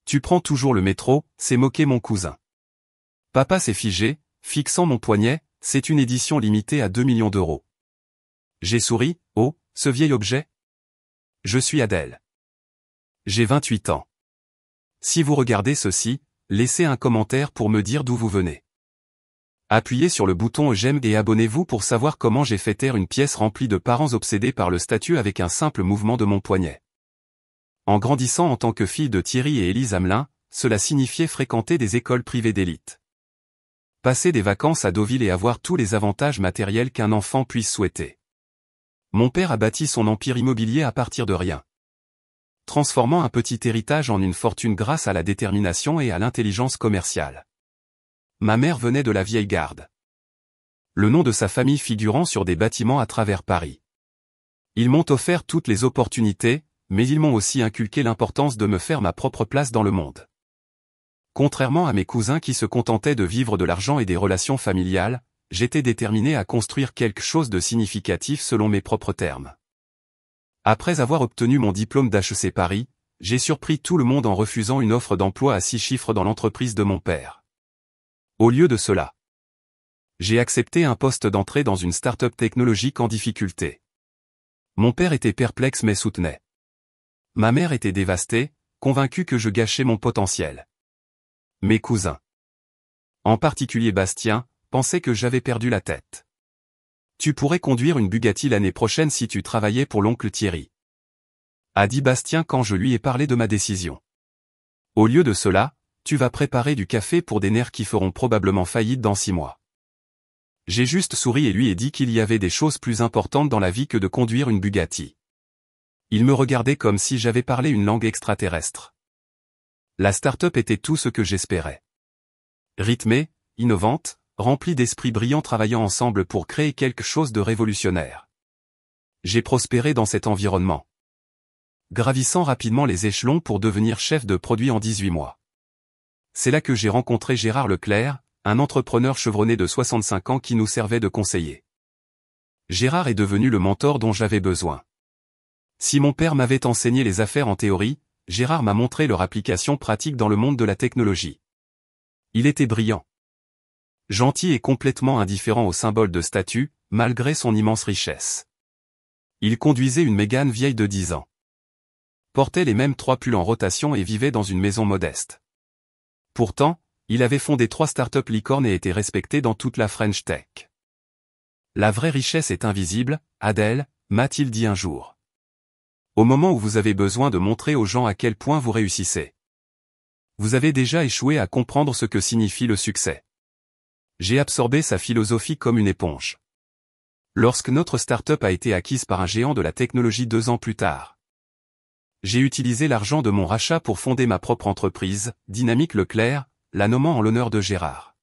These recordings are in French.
Tu prends toujours le métro, s'est moqué mon cousin. Papa s'est figé, fixant mon poignet, c'est une édition limitée à 2 millions d'euros. J'ai souri, oh, ce vieil objet? Je suis Adèle. J'ai 28 ans. Si vous regardez ceci, laissez un commentaire pour me dire d'où vous venez. Appuyez sur le bouton j'aime et abonnez-vous pour savoir comment j'ai fait taire une pièce remplie de parents obsédés par le statut avec un simple mouvement de mon poignet. En grandissant en tant que fille de Thierry et Élise Hamelin, cela signifiait fréquenter des écoles privées d'élite. Passer des vacances à Deauville et avoir tous les avantages matériels qu'un enfant puisse souhaiter. Mon père a bâti son empire immobilier à partir de rien, transformant un petit héritage en une fortune grâce à la détermination et à l'intelligence commerciale. Ma mère venait de la vieille garde. Le nom de sa famille figurant sur des bâtiments à travers Paris. Ils m'ont offert toutes les opportunités, mais ils m'ont aussi inculqué l'importance de me faire ma propre place dans le monde. Contrairement à mes cousins qui se contentaient de vivre de l'argent et des relations familiales, j'étais déterminé à construire quelque chose de significatif selon mes propres termes. Après avoir obtenu mon diplôme d'HEC Paris, j'ai surpris tout le monde en refusant une offre d'emploi à 6 chiffres dans l'entreprise de mon père. Au lieu de cela, j'ai accepté un poste d'entrée dans une start-up technologique en difficulté. Mon père était perplexe mais soutenait. Ma mère était dévastée, convaincue que je gâchais mon potentiel. Mes cousins, en particulier Bastien, pensaient que j'avais perdu la tête. Tu pourrais conduire une Bugatti l'année prochaine si tu travaillais pour l'oncle Thierry, a dit Bastien quand je lui ai parlé de ma décision. Au lieu de cela, tu vas préparer du café pour des nerfs qui feront probablement faillite dans 6 mois. J'ai juste souri et lui ai dit qu'il y avait des choses plus importantes dans la vie que de conduire une Bugatti. Il me regardait comme si j'avais parlé une langue extraterrestre. La start-up était tout ce que j'espérais. Rythmée, innovante, remplie d'esprits brillants travaillant ensemble pour créer quelque chose de révolutionnaire. J'ai prospéré dans cet environnement, gravissant rapidement les échelons pour devenir chef de produit en 18 mois. C'est là que j'ai rencontré Gérard Leclerc, un entrepreneur chevronné de 65 ans qui nous servait de conseiller. Gérard est devenu le mentor dont j'avais besoin. Si mon père m'avait enseigné les affaires en théorie, Gérard m'a montré leur application pratique dans le monde de la technologie. Il était brillant, gentil et complètement indifférent au symbole de statut, malgré son immense richesse. Il conduisait une Mégane vieille de 10 ans. Portait les mêmes 3 pulls en rotation et vivait dans une maison modeste. Pourtant, il avait fondé 3 startups licornes et était respecté dans toute la French Tech. La vraie richesse est invisible, Adèle, m'a-t-il dit un jour. Au moment où vous avez besoin de montrer aux gens à quel point vous réussissez, vous avez déjà échoué à comprendre ce que signifie le succès. J'ai absorbé sa philosophie comme une éponge. Lorsque notre start-up a été acquise par un géant de la technologie 2 ans plus tard, j'ai utilisé l'argent de mon rachat pour fonder ma propre entreprise, Dynamique Leclerc, la nommant en l'honneur de Gérard.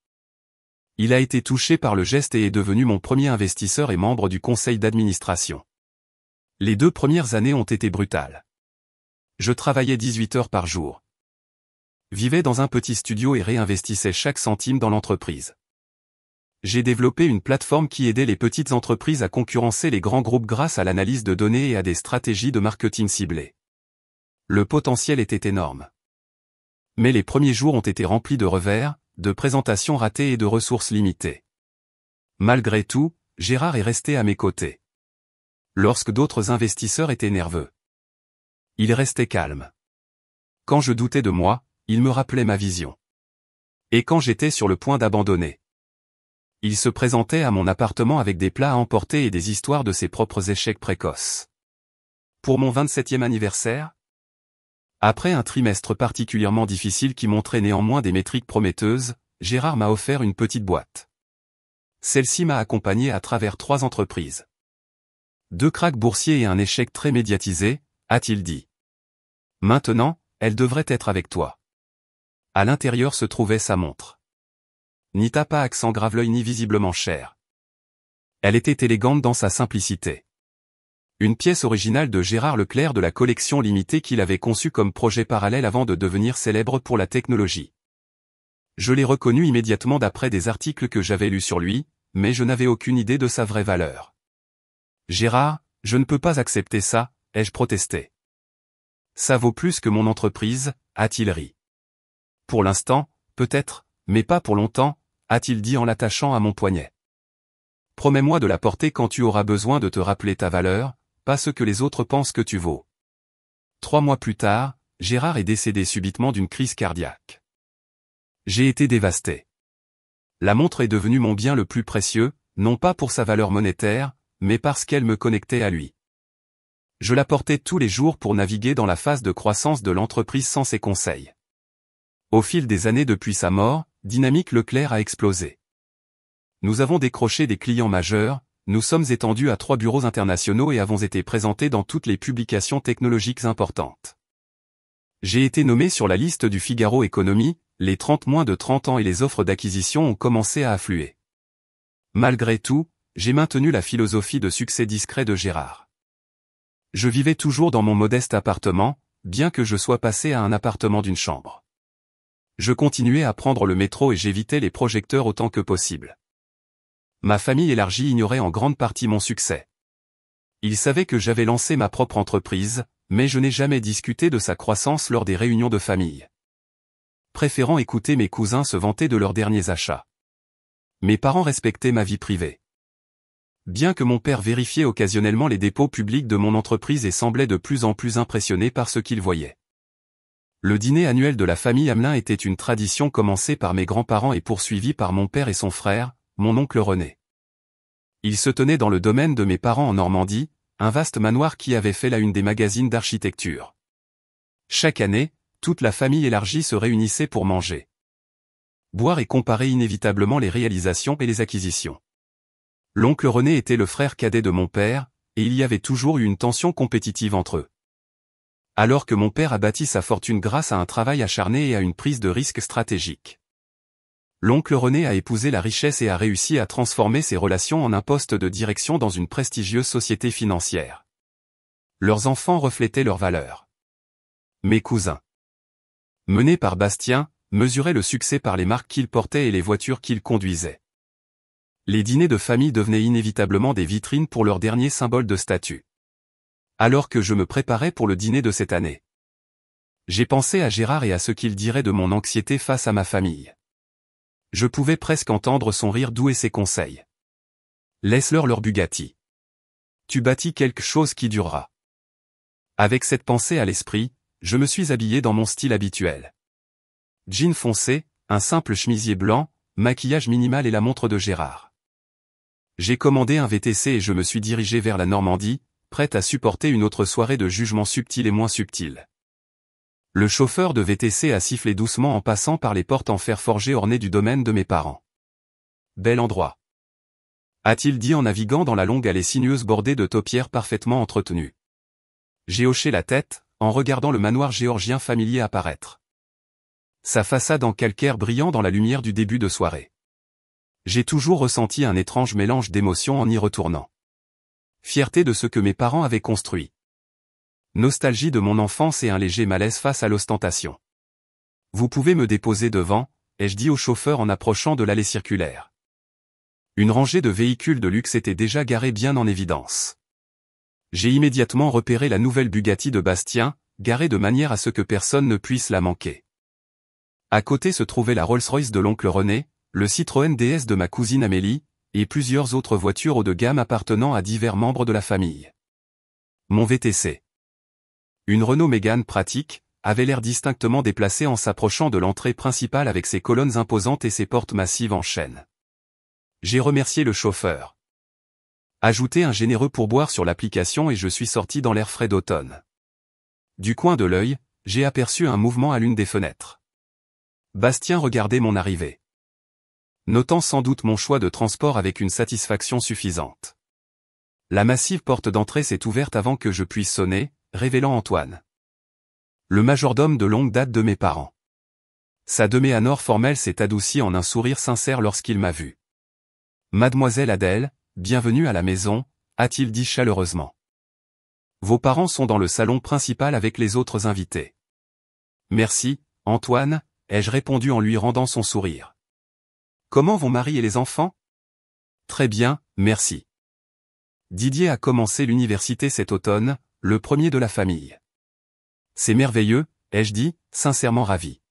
Il a été touché par le geste et est devenu mon premier investisseur et membre du conseil d'administration. Les 2 premières années ont été brutales. Je travaillais 18 heures par jour, vivais dans un petit studio et réinvestissais chaque centime dans l'entreprise. J'ai développé une plateforme qui aidait les petites entreprises à concurrencer les grands groupes grâce à l'analyse de données et à des stratégies de marketing ciblées. Le potentiel était énorme. Mais les premiers jours ont été remplis de revers, de présentations ratées et de ressources limitées. Malgré tout, Gérard est resté à mes côtés. Lorsque d'autres investisseurs étaient nerveux, il restait calme. Quand je doutais de moi, il me rappelait ma vision. Et quand j'étais sur le point d'abandonner, il se présentait à mon appartement avec des plats à emporter et des histoires de ses propres échecs précoces. Pour mon 27e anniversaire, après un trimestre particulièrement difficile qui montrait néanmoins des métriques prometteuses, Gérard m'a offert une petite boîte. Celle-ci m'a accompagné à travers 3 entreprises. 2 krachs boursiers et un échec très médiatisé, a-t-il dit. Maintenant, elle devrait être avec toi. À l'intérieur se trouvait sa montre. Ni pas accent grave-l'œil ni visiblement cher. Elle était élégante dans sa simplicité. Une pièce originale de Gérard Leclerc de la collection limitée qu'il avait conçue comme projet parallèle avant de devenir célèbre pour la technologie. Je l'ai reconnu immédiatement d'après des articles que j'avais lus sur lui, mais je n'avais aucune idée de sa vraie valeur. Gérard, je ne peux pas accepter ça, ai-je protesté. Ça vaut plus que mon entreprise, a-t-il ri. Pour l'instant, peut-être, mais pas pour longtemps, a-t-il dit en l'attachant à mon poignet. Promets-moi de la porter quand tu auras besoin de te rappeler ta valeur, pas ce que les autres pensent que tu vaux. 3 mois plus tard, Gérard est décédé subitement d'une crise cardiaque. J'ai été dévasté. La montre est devenue mon bien le plus précieux, non pas pour sa valeur monétaire, mais parce qu'elle me connectait à lui. Je la portais tous les jours pour naviguer dans la phase de croissance de l'entreprise sans ses conseils. Au fil des années depuis sa mort, Dynamique Leclerc a explosé. Nous avons décroché des clients majeurs, nous sommes étendus à 3 bureaux internationaux et avons été présentés dans toutes les publications technologiques importantes. J'ai été nommé sur la liste du Figaro Économie, les 30 moins de 30 ans et les offres d'acquisition ont commencé à affluer. Malgré tout, j'ai maintenu la philosophie de succès discret de Gérard. Je vivais toujours dans mon modeste appartement, bien que je sois passé à un appartement d'une chambre. Je continuais à prendre le métro et j'évitais les projecteurs autant que possible. Ma famille élargie ignorait en grande partie mon succès. Ils savaient que j'avais lancé ma propre entreprise, mais je n'ai jamais discuté de sa croissance lors des réunions de famille. Préférant écouter mes cousins se vanter de leurs derniers achats. Mes parents respectaient ma vie privée. Bien que mon père vérifiait occasionnellement les dépôts publics de mon entreprise et semblait de plus en plus impressionné par ce qu'il voyait. Le dîner annuel de la famille Hamelin était une tradition commencée par mes grands-parents et poursuivie par mon père et son frère, mon oncle René. Il se tenait dans le domaine de mes parents en Normandie, un vaste manoir qui avait fait la une des magazines d'architecture. Chaque année, toute la famille élargie se réunissait pour manger, boire et comparer inévitablement les réalisations et les acquisitions. L'oncle René était le frère cadet de mon père, et il y avait toujours eu une tension compétitive entre eux. Alors que mon père a bâti sa fortune grâce à un travail acharné et à une prise de risque stratégique. L'oncle René a épousé la richesse et a réussi à transformer ses relations en un poste de direction dans une prestigieuse société financière. Leurs enfants reflétaient leurs valeurs. Mes cousins, menés par Bastien, mesuraient le succès par les marques qu'ils portaient et les voitures qu'ils conduisaient. Les dîners de famille devenaient inévitablement des vitrines pour leur dernier symbole de statut. Alors que je me préparais pour le dîner de cette année, j'ai pensé à Gérard et à ce qu'il dirait de mon anxiété face à ma famille. Je pouvais presque entendre son rire doux et ses conseils. Laisse-leur leur Bugatti. Tu bâtis quelque chose qui durera. Avec cette pensée à l'esprit, je me suis habillé dans mon style habituel. Jean foncé, un simple chemisier blanc, maquillage minimal et la montre de Gérard. J'ai commandé un VTC et je me suis dirigé vers la Normandie, prête à supporter une autre soirée de jugements subtils et moins subtils. Le chauffeur de VTC a sifflé doucement en passant par les portes en fer forgé ornées du domaine de mes parents. Bel endroit, a-t-il dit en naviguant dans la longue allée sinueuse bordée de taupières parfaitement entretenues. J'ai hoché la tête, en regardant le manoir géorgien familier apparaître. Sa façade en calcaire brillant dans la lumière du début de soirée. J'ai toujours ressenti un étrange mélange d'émotions en y retournant. Fierté de ce que mes parents avaient construit. Nostalgie de mon enfance et un léger malaise face à l'ostentation. Vous pouvez me déposer devant, ai-je dit au chauffeur en approchant de l'allée circulaire. Une rangée de véhicules de luxe était déjà garée bien en évidence. J'ai immédiatement repéré la nouvelle Bugatti de Bastien, garée de manière à ce que personne ne puisse la manquer. À côté se trouvait la Rolls-Royce de l'oncle René, le Citroën DS de ma cousine Amélie, et plusieurs autres voitures haut de gamme appartenant à divers membres de la famille. Mon VTC. Une Renault Mégane pratique, avait l'air distinctement déplacée en s'approchant de l'entrée principale avec ses colonnes imposantes et ses portes massives en chêne. J'ai remercié le chauffeur. Ajouté un généreux pourboire sur l'application et je suis sorti dans l'air frais d'automne. Du coin de l'œil, j'ai aperçu un mouvement à l'une des fenêtres. Bastien regardait mon arrivée. Notant sans doute mon choix de transport avec une satisfaction suffisante. La massive porte d'entrée s'est ouverte avant que je puisse sonner, révélant Antoine. Le majordome de longue date de mes parents. Sa deméanore formelle s'est adoucie en un sourire sincère lorsqu'il m'a vu. Mademoiselle Adèle, bienvenue à la maison, a-t-il dit chaleureusement. Vos parents sont dans le salon principal avec les autres invités. Merci, Antoine, ai-je répondu en lui rendant son sourire. Comment vont Marie et les enfants? Très bien, merci. Didier a commencé l'université cet automne, le premier de la famille. C'est merveilleux, ai-je dit, sincèrement ravi.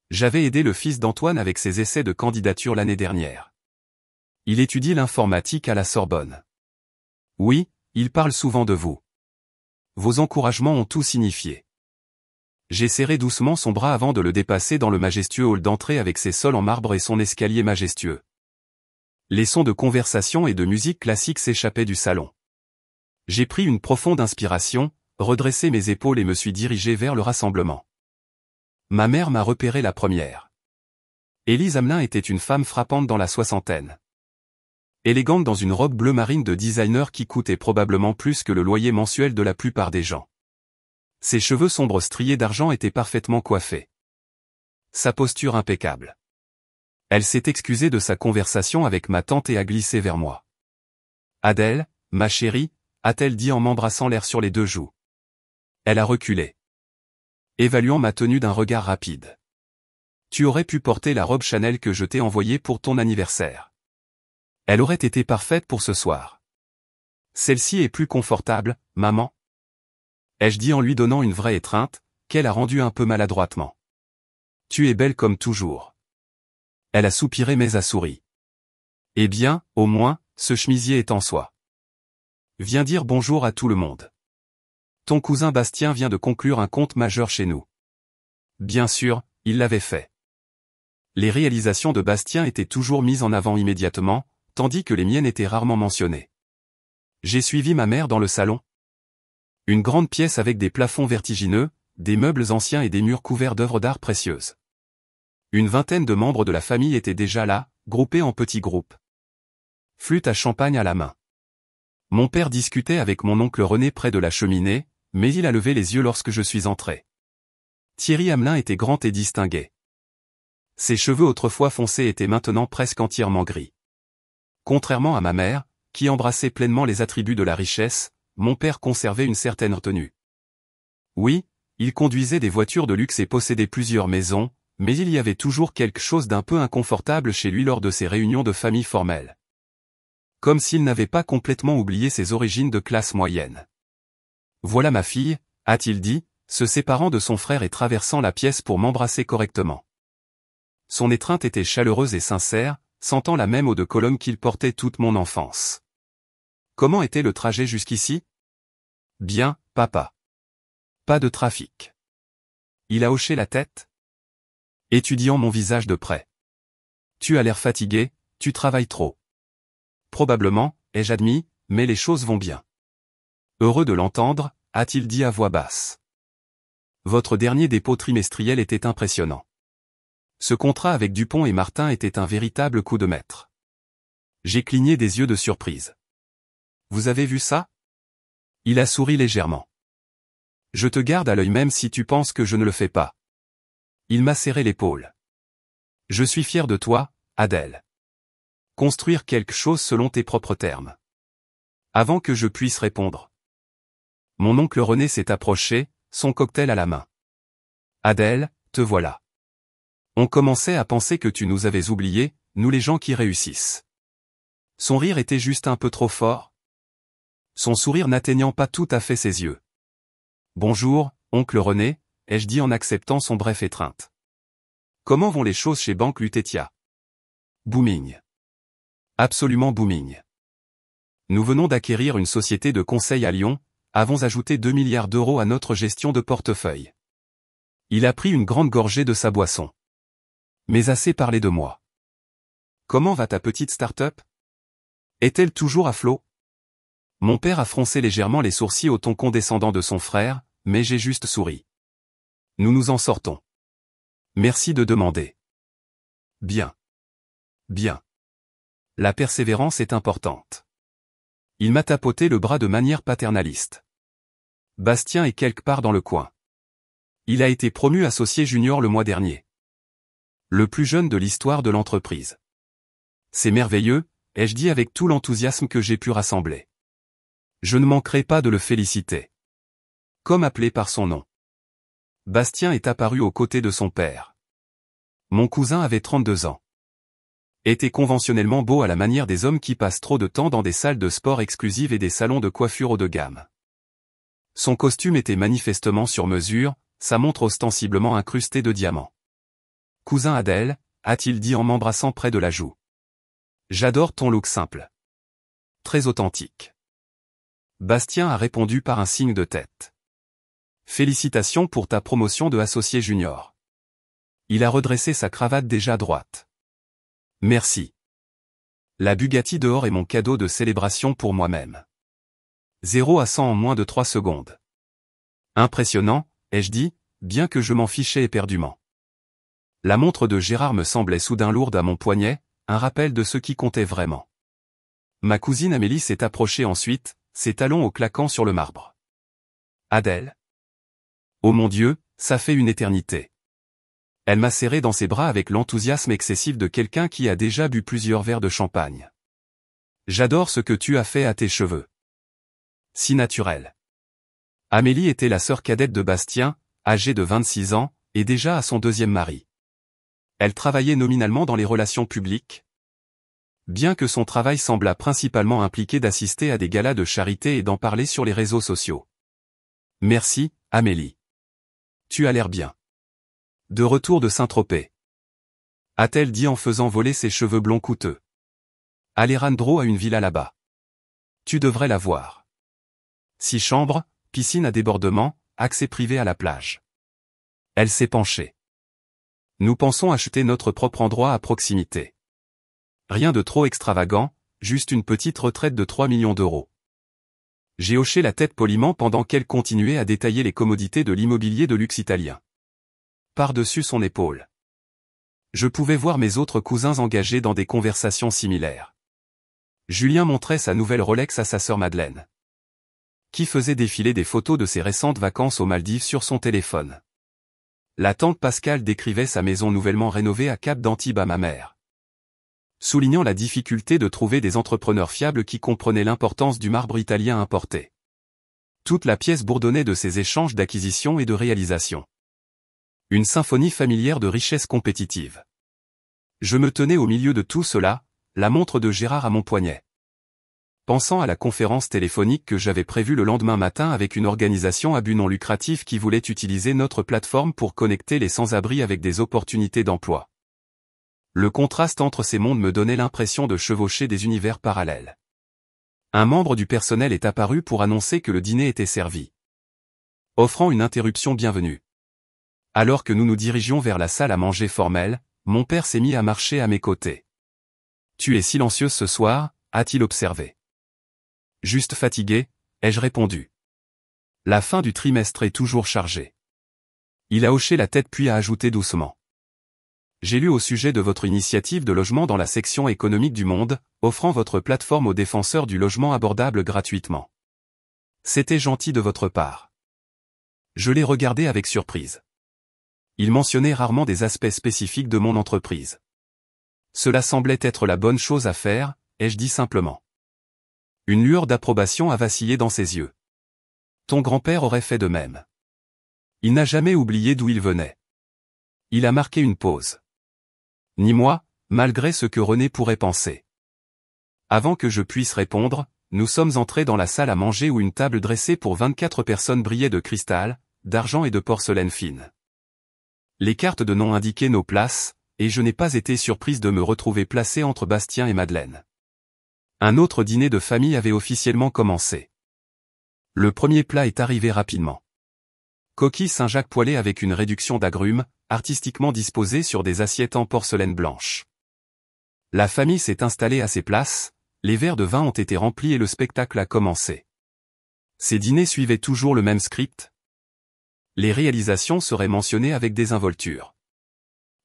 J'avais aidé le fils d'Antoine avec ses essais de candidature l'année dernière. Il étudie l'informatique à la Sorbonne. Oui, il parle souvent de vous. Vos encouragements ont tout signifié. J'ai serré doucement son bras avant de le dépasser dans le majestueux hall d'entrée avec ses sols en marbre et son escalier majestueux. Les sons de conversation et de musique classique s'échappaient du salon. J'ai pris une profonde inspiration, redressé mes épaules et me suis dirigé vers le rassemblement. Ma mère m'a repéré la première. Élise Hamelin était une femme frappante dans la soixantaine. Élégante dans une robe bleu marine de designer qui coûtait probablement plus que le loyer mensuel de la plupart des gens. Ses cheveux sombres striés d'argent étaient parfaitement coiffés. Sa posture impeccable. Elle s'est excusée de sa conversation avec ma tante et a glissé vers moi. « Adèle, ma chérie », a-t-elle dit en m'embrassant l'air sur les 2 joues. Elle a reculé, évaluant ma tenue d'un regard rapide. « Tu aurais pu porter la robe Chanel que je t'ai envoyée pour ton anniversaire. Elle aurait été parfaite pour ce soir. Celle-ci est plus confortable, maman ?» ai-je dit en lui donnant une vraie étreinte, qu'elle a rendue un peu maladroitement. « Tu es belle comme toujours. » Elle a soupiré mais a souri. « Eh bien, au moins, ce chemisier est en soie. Viens dire bonjour à tout le monde. Ton cousin Bastien vient de conclure un compte majeur chez nous. » Bien sûr, il l'avait fait. Les réalisations de Bastien étaient toujours mises en avant immédiatement, tandis que les miennes étaient rarement mentionnées. J'ai suivi ma mère dans le salon. Une grande pièce avec des plafonds vertigineux, des meubles anciens et des murs couverts d'œuvres d'art précieuses. Une vingtaine de membres de la famille étaient déjà là, groupés en petits groupes. Flûte à champagne à la main. Mon père discutait avec mon oncle René près de la cheminée, mais il a levé les yeux lorsque je suis entré. Thierry Hamelin était grand et distingué. Ses cheveux autrefois foncés étaient maintenant presque entièrement gris. Contrairement à ma mère, qui embrassait pleinement les attributs de la richesse, mon père conservait une certaine retenue. Oui, il conduisait des voitures de luxe et possédait plusieurs maisons, mais il y avait toujours quelque chose d'un peu inconfortable chez lui lors de ses réunions de famille formelles. Comme s'il n'avait pas complètement oublié ses origines de classe moyenne. « Voilà ma fille », a-t-il dit, se séparant de son frère et traversant la pièce pour m'embrasser correctement. Son étreinte était chaleureuse et sincère, sentant la même eau de Cologne qu'il portait toute mon enfance. Comment était le trajet jusqu'ici? Bien, papa. Pas de trafic. Il a hoché la tête, étudiant mon visage de près. Tu as l'air fatigué, tu travailles trop. Probablement, ai-je admis, mais les choses vont bien. Heureux de l'entendre, a-t-il dit à voix basse. Votre dernier dépôt trimestriel était impressionnant. Ce contrat avec Dupont et Martin était un véritable coup de maître. J'ai cligné des yeux de surprise. Vous avez vu ça? Il a souri légèrement. Je te garde à l'œil même si tu penses que je ne le fais pas. Il m'a serré l'épaule. Je suis fier de toi, Adèle. Construire quelque chose selon tes propres termes. Avant que je puisse répondre. Mon oncle René s'est approché, son cocktail à la main. Adèle, te voilà. On commençait à penser que tu nous avais oubliés, nous les gens qui réussissent. Son rire était juste un peu trop fort. Son sourire n'atteignant pas tout à fait ses yeux. Bonjour, oncle René, ai-je dit en acceptant son bref étreinte. Comment vont les choses chez Banque Lutetia? Booming. Absolument booming. Nous venons d'acquérir une société de conseil à Lyon, avons ajouté 2 milliards d'euros à notre gestion de portefeuille. Il a pris une grande gorgée de sa boisson. Mais assez parlé de moi. Comment va ta petite start-up? Est-elle toujours à flot? Mon père a froncé légèrement les sourcils au ton condescendant de son frère, mais j'ai juste souri. Nous nous en sortons. Merci de demander. Bien. Bien. La persévérance est importante. Il m'a tapoté le bras de manière paternaliste. Bastien est quelque part dans le coin. Il a été promu associé junior le mois dernier. Le plus jeune de l'histoire de l'entreprise. C'est merveilleux, ai-je dit avec tout l'enthousiasme que j'ai pu rassembler. Je ne manquerai pas de le féliciter. Comme appelé par son nom. Bastien est apparu aux côtés de son père. Mon cousin avait 32 ans. Était conventionnellement beau à la manière des hommes qui passent trop de temps dans des salles de sport exclusives et des salons de coiffure haut de gamme. Son costume était manifestement sur mesure, sa montre ostensiblement incrustée de diamants. cousin Adèle, a-t-il dit en m'embrassant près de la joue. J'adore ton look simple. Très authentique. Bastien a répondu par un signe de tête. Félicitations pour ta promotion de associé junior. Il a redressé sa cravate déjà droite. Merci. La Bugatti dehors est mon cadeau de célébration pour moi-même. 0 à 100 en moins de 3 secondes. Impressionnant, ai-je dit, bien que je m'en fichais éperdument. La montre de Gérard me semblait soudain lourde à mon poignet, un rappel de ce qui comptait vraiment. Ma cousine Amélie s'est approchée ensuite, ses talons au claquant sur le marbre. Adèle. Oh mon Dieu, ça fait une éternité. Elle m'a serré dans ses bras avec l'enthousiasme excessif de quelqu'un qui a déjà bu plusieurs verres de champagne. J'adore ce que tu as fait à tes cheveux. Si naturel. Amélie était la sœur cadette de Bastien, âgée de 26 ans, et déjà à son deuxième mari. Elle travaillait nominalement dans les relations publiques. Bien que son travail semblât principalement impliquer d'assister à des galas de charité et d'en parler sur les réseaux sociaux. Merci, Amélie. Tu as l'air bien. De retour de Saint-Tropez. A-t-elle dit en faisant voler ses cheveux blonds coûteux. Alejandro a une villa là-bas. Tu devrais la voir. 6 chambres, piscine à débordement, accès privé à la plage. Elle s'est penchée. Nous pensons acheter notre propre endroit à proximité. Rien de trop extravagant, juste une petite retraite de 3 millions d'euros. J'ai hoché la tête poliment pendant qu'elle continuait à détailler les commodités de l'immobilier de luxe italien. Par-dessus son épaule. Je pouvais voir mes autres cousins engagés dans des conversations similaires. Julien montrait sa nouvelle Rolex à sa sœur Madeleine, qui faisait défiler des photos de ses récentes vacances aux Maldives sur son téléphone. La tante Pascale décrivait sa maison nouvellement rénovée à Cap d'Antibes à ma mère, soulignant la difficulté de trouver des entrepreneurs fiables qui comprenaient l'importance du marbre italien importé. Toute la pièce bourdonnait de ces échanges d'acquisition et de réalisation. Une symphonie familière de richesses compétitives. Je me tenais au milieu de tout cela, la montre de Gérard à mon poignet. Pensant à la conférence téléphonique que j'avais prévue le lendemain matin avec une organisation à but non lucratif qui voulait utiliser notre plateforme pour connecter les sans-abri avec des opportunités d'emploi. Le contraste entre ces mondes me donnait l'impression de chevaucher des univers parallèles. Un membre du personnel est apparu pour annoncer que le dîner était servi, offrant une interruption bienvenue. Alors que nous nous dirigions vers la salle à manger formelle, mon père s'est mis à marcher à mes côtés. « Tu es silencieuse ce soir » a-t-il observé. « Juste fatigué » ai-je répondu. La fin du trimestre est toujours chargée. Il a hoché la tête puis a ajouté doucement. J'ai lu au sujet de votre initiative de logement dans la section économique du Monde, offrant votre plateforme aux défenseurs du logement abordable gratuitement. C'était gentil de votre part. Je l'ai regardé avec surprise. Il mentionnait rarement des aspects spécifiques de mon entreprise. Cela semblait être la bonne chose à faire, ai-je dit simplement. Une lueur d'approbation a vacillé dans ses yeux. Ton grand-père aurait fait de même. Il n'a jamais oublié d'où il venait. Il a marqué une pause. Ni moi, malgré ce que René pourrait penser. Avant que je puisse répondre, nous sommes entrés dans la salle à manger où une table dressée pour 24 personnes brillait de cristal, d'argent et de porcelaine fine. Les cartes de nom indiquaient nos places, et je n'ai pas été surprise de me retrouver placé entre Bastien et Madeleine. Un autre dîner de famille avait officiellement commencé. Le premier plat est arrivé rapidement. Coquille Saint-Jacques poêlée avec une réduction d'agrumes, artistiquement disposée sur des assiettes en porcelaine blanche. La famille s'est installée à ses places, les verres de vin ont été remplis et le spectacle a commencé. Ces dîners suivaient toujours le même script. Les réalisations seraient mentionnées avec désinvolture.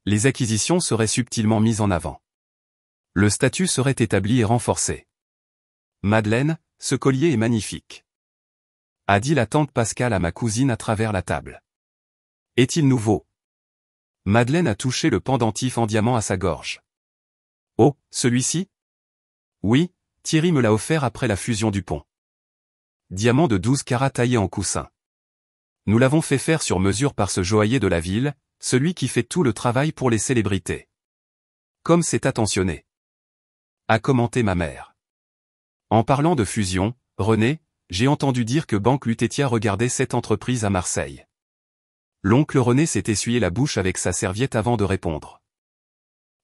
Les acquisitions seraient subtilement mises en avant. Le statut serait établi et renforcé. Madeleine, ce collier est magnifique, a dit la tante Pascale à ma cousine à travers la table. Est-il nouveau? Madeleine a touché le pendentif en diamant à sa gorge. Oh, celui-ci? Oui, Thierry me l'a offert après la fusion du pont. Diamant de 12 carats taillé en coussin. Nous l'avons fait faire sur mesure par ce joaillier de la ville, celui qui fait tout le travail pour les célébrités. Comme c'est attentionné, a commenté ma mère. En parlant de fusion, René, j'ai entendu dire que Banque Lutetia regardait cette entreprise à Marseille. L'oncle René s'est essuyé la bouche avec sa serviette avant de répondre.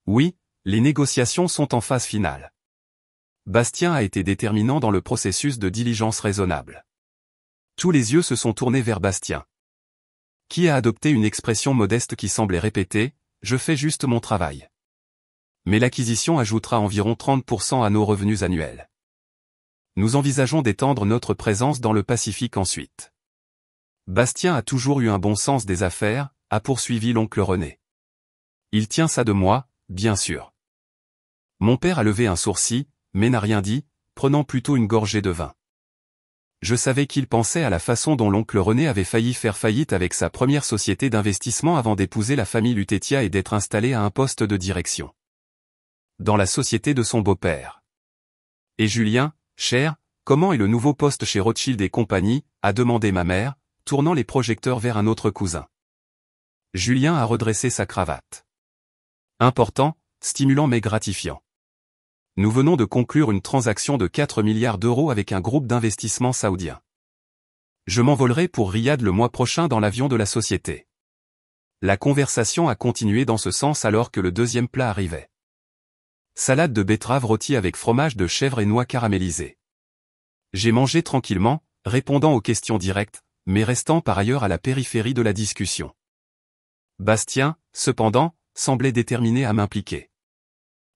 Oui, les négociations sont en phase finale. Bastien a été déterminant dans le processus de diligence raisonnable. Tous les yeux se sont tournés vers Bastien, qui a adopté une expression modeste qui semblait répéter « Je fais juste mon travail ». Mais l'acquisition ajoutera environ 30% à nos revenus annuels. Nous envisageons d'étendre notre présence dans le Pacifique ensuite. Bastien a toujours eu un bon sens des affaires, a poursuivi l'oncle René. Il tient ça de moi, bien sûr. Mon père a levé un sourcil, mais n'a rien dit, prenant plutôt une gorgée de vin. Je savais qu'il pensait à la façon dont l'oncle René avait failli faire faillite avec sa première société d'investissement avant d'épouser la famille Lutetia et d'être installé à un poste de direction dans la société de son beau-père. Et Julien, cher, comment est le nouveau poste chez Rothschild et compagnie, a demandé ma mère, tournant les projecteurs vers un autre cousin. Julien a redressé sa cravate. Important, stimulant mais gratifiant. Nous venons de conclure une transaction de 4 milliards d'euros avec un groupe d'investissement saoudien. Je m'envolerai pour Riyad le mois prochain dans l'avion de la société. La conversation a continué dans ce sens alors que le deuxième plat arrivait. Salade de betterave rôtie avec fromage de chèvre et noix caramélisées. J'ai mangé tranquillement, répondant aux questions directes, mais restant par ailleurs à la périphérie de la discussion. Bastien, cependant, semblait déterminé à m'impliquer.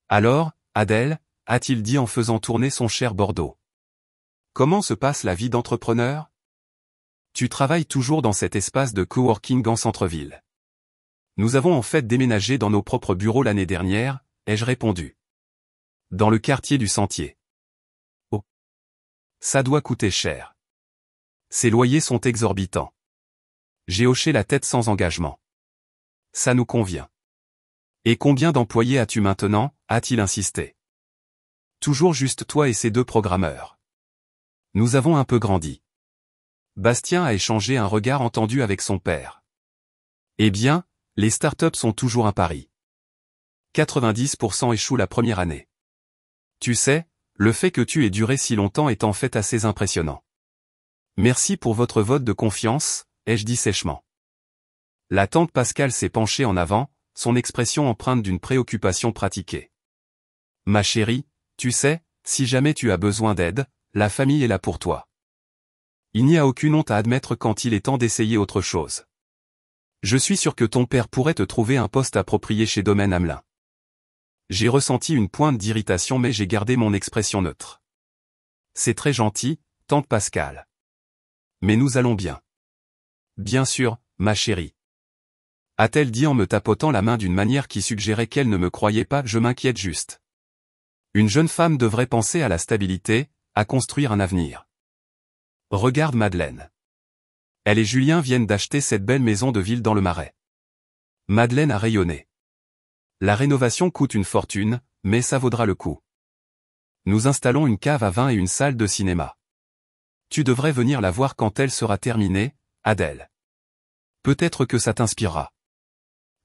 Alors, Adèle, a-t-il dit en faisant tourner son cher Bordeaux. Comment se passe la vie d'entrepreneur? Tu travailles toujours dans cet espace de coworking en centre-ville. Nous avons en fait déménagé dans nos propres bureaux l'année dernière, ai-je répondu. Dans le quartier du Sentier. Oh. Ça doit coûter cher. Ces loyers sont exorbitants. J'ai hoché la tête sans engagement. Ça nous convient. Et combien d'employés as-tu maintenant, a-t-il insisté. Toujours juste toi et ces 2 programmeurs. Nous avons un peu grandi. Bastien a échangé un regard entendu avec son père. Eh bien, les startups sont toujours un pari. 90% échouent la première année. Tu sais, le fait que tu aies duré si longtemps est en fait assez impressionnant. Merci pour votre vote de confiance, ai-je dit sèchement. La tante Pascale s'est penchée en avant, son expression empreinte d'une préoccupation pratiquée. Ma chérie, tu sais, si jamais tu as besoin d'aide, la famille est là pour toi. Il n'y a aucune honte à admettre quand il est temps d'essayer autre chose. Je suis sûr que ton père pourrait te trouver un poste approprié chez Domaine Hamelin. J'ai ressenti une pointe d'irritation mais j'ai gardé mon expression neutre. C'est très gentil, tante Pascale. Mais nous allons bien. Bien sûr, ma chérie. A-t-elle dit en me tapotant la main d'une manière qui suggérait qu'elle ne me croyait pas, je m'inquiète juste. Une jeune femme devrait penser à la stabilité, à construire un avenir. Regarde Madeleine. Elle et Julien viennent d'acheter cette belle maison de ville dans le Marais. Madeleine a rayonné. La rénovation coûte une fortune, mais ça vaudra le coup. Nous installons une cave à vin et une salle de cinéma. Tu devrais venir la voir quand elle sera terminée, Adèle. Peut-être que ça t'inspirera.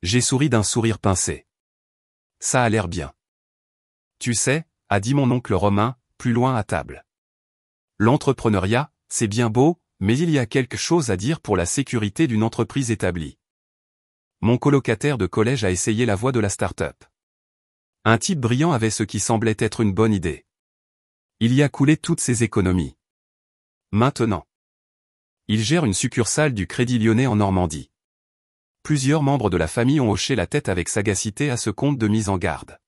J'ai souri d'un sourire pincé. Ça a l'air bien. Tu sais, a dit mon oncle Romain, plus loin à table. L'entrepreneuriat, c'est bien beau, mais il y a quelque chose à dire pour la sécurité d'une entreprise établie. Mon colocataire de collège a essayé la voie de la start-up. Un type brillant avait ce qui semblait être une bonne idée. Il y a coulé toutes ses économies. Maintenant, il gère une succursale du Crédit Lyonnais en Normandie. Plusieurs membres de la famille ont hoché la tête avec sagacité à ce compte de mise en garde.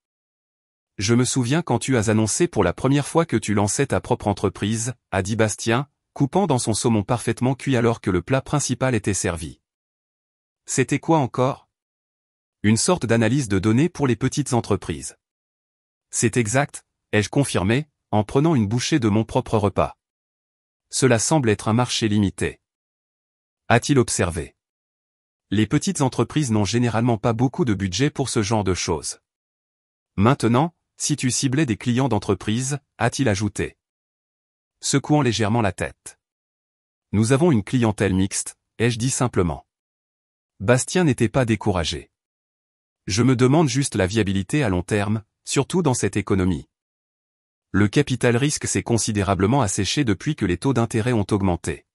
Je me souviens quand tu as annoncé pour la première fois que tu lançais ta propre entreprise, a dit Bastien, coupant dans son saumon parfaitement cuit alors que le plat principal était servi. C'était quoi encore? Une sorte d'analyse de données pour les petites entreprises. C'est exact, ai-je confirmé, en prenant une bouchée de mon propre repas. Cela semble être un marché limité. A-t-il observé? Les petites entreprises n'ont généralement pas beaucoup de budget pour ce genre de choses. Maintenant, si tu ciblais des clients d'entreprise, a-t-il ajouté, secouant légèrement la tête. Nous avons une clientèle mixte, ai-je dit simplement. Bastien n'était pas découragé. Je me demande juste la viabilité à long terme, surtout dans cette économie. Le capital risque s'est considérablement asséché depuis que les taux d'intérêt ont augmenté.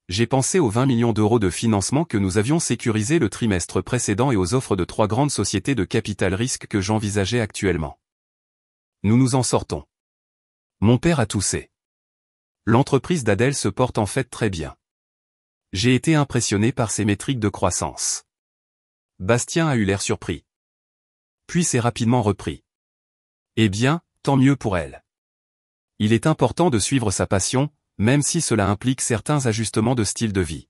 J'ai pensé aux 20 millions d'euros de financement que nous avions sécurisés le trimestre précédent et aux offres de 3 grandes sociétés de capital risque que j'envisageais actuellement. Nous nous en sortons. Mon père a toussé. L'entreprise d'Adèle se porte en fait très bien. J'ai été impressionné par ses métriques de croissance. Bastien a eu l'air surpris. Puis s'est rapidement repris. Eh bien, tant mieux pour elle. Il est important de suivre sa passion, même si cela implique certains ajustements de style de vie.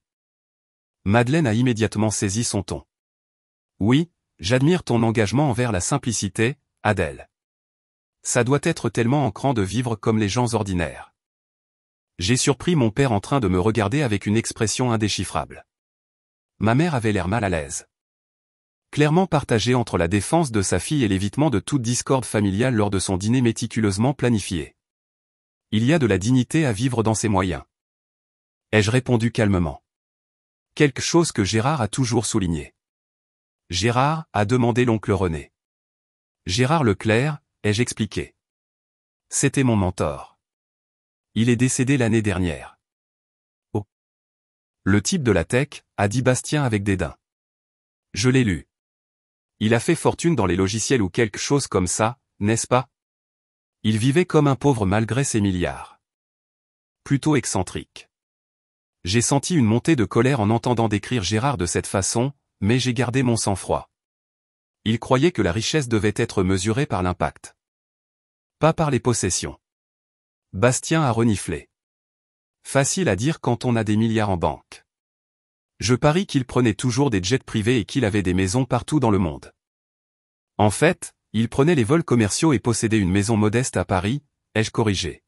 Madeleine a immédiatement saisi son ton. Oui, j'admire ton engagement envers la simplicité, Adèle. Ça doit être tellement ancrant de vivre comme les gens ordinaires. J'ai surpris mon père en train de me regarder avec une expression indéchiffrable. Ma mère avait l'air mal à l'aise. Clairement partagée entre la défense de sa fille et l'évitement de toute discorde familiale lors de son dîner méticuleusement planifié. Il y a de la dignité à vivre dans ses moyens. Ai-je répondu calmement. Quelque chose que Gérard a toujours souligné. Gérard, a demandé l'oncle René. Gérard Leclerc, ai-je expliqué. C'était mon mentor. Il est décédé l'année dernière. Oh. Le type de la tech, a dit Bastien avec dédain. Je l'ai lu. Il a fait fortune dans les logiciels ou quelque chose comme ça, n'est-ce pas? Il vivait comme un pauvre malgré ses milliards. Plutôt excentrique. J'ai senti une montée de colère en entendant décrire Gérard de cette façon, mais j'ai gardé mon sang-froid. Il croyait que la richesse devait être mesurée par l'impact. Pas par les possessions. Bastien a reniflé. Facile à dire quand on a des milliards en banque. Je parie qu'il prenait toujours des jets privés et qu'il avait des maisons partout dans le monde. En fait, il prenait les vols commerciaux et possédait une maison modeste à Paris, ai-je corrigé.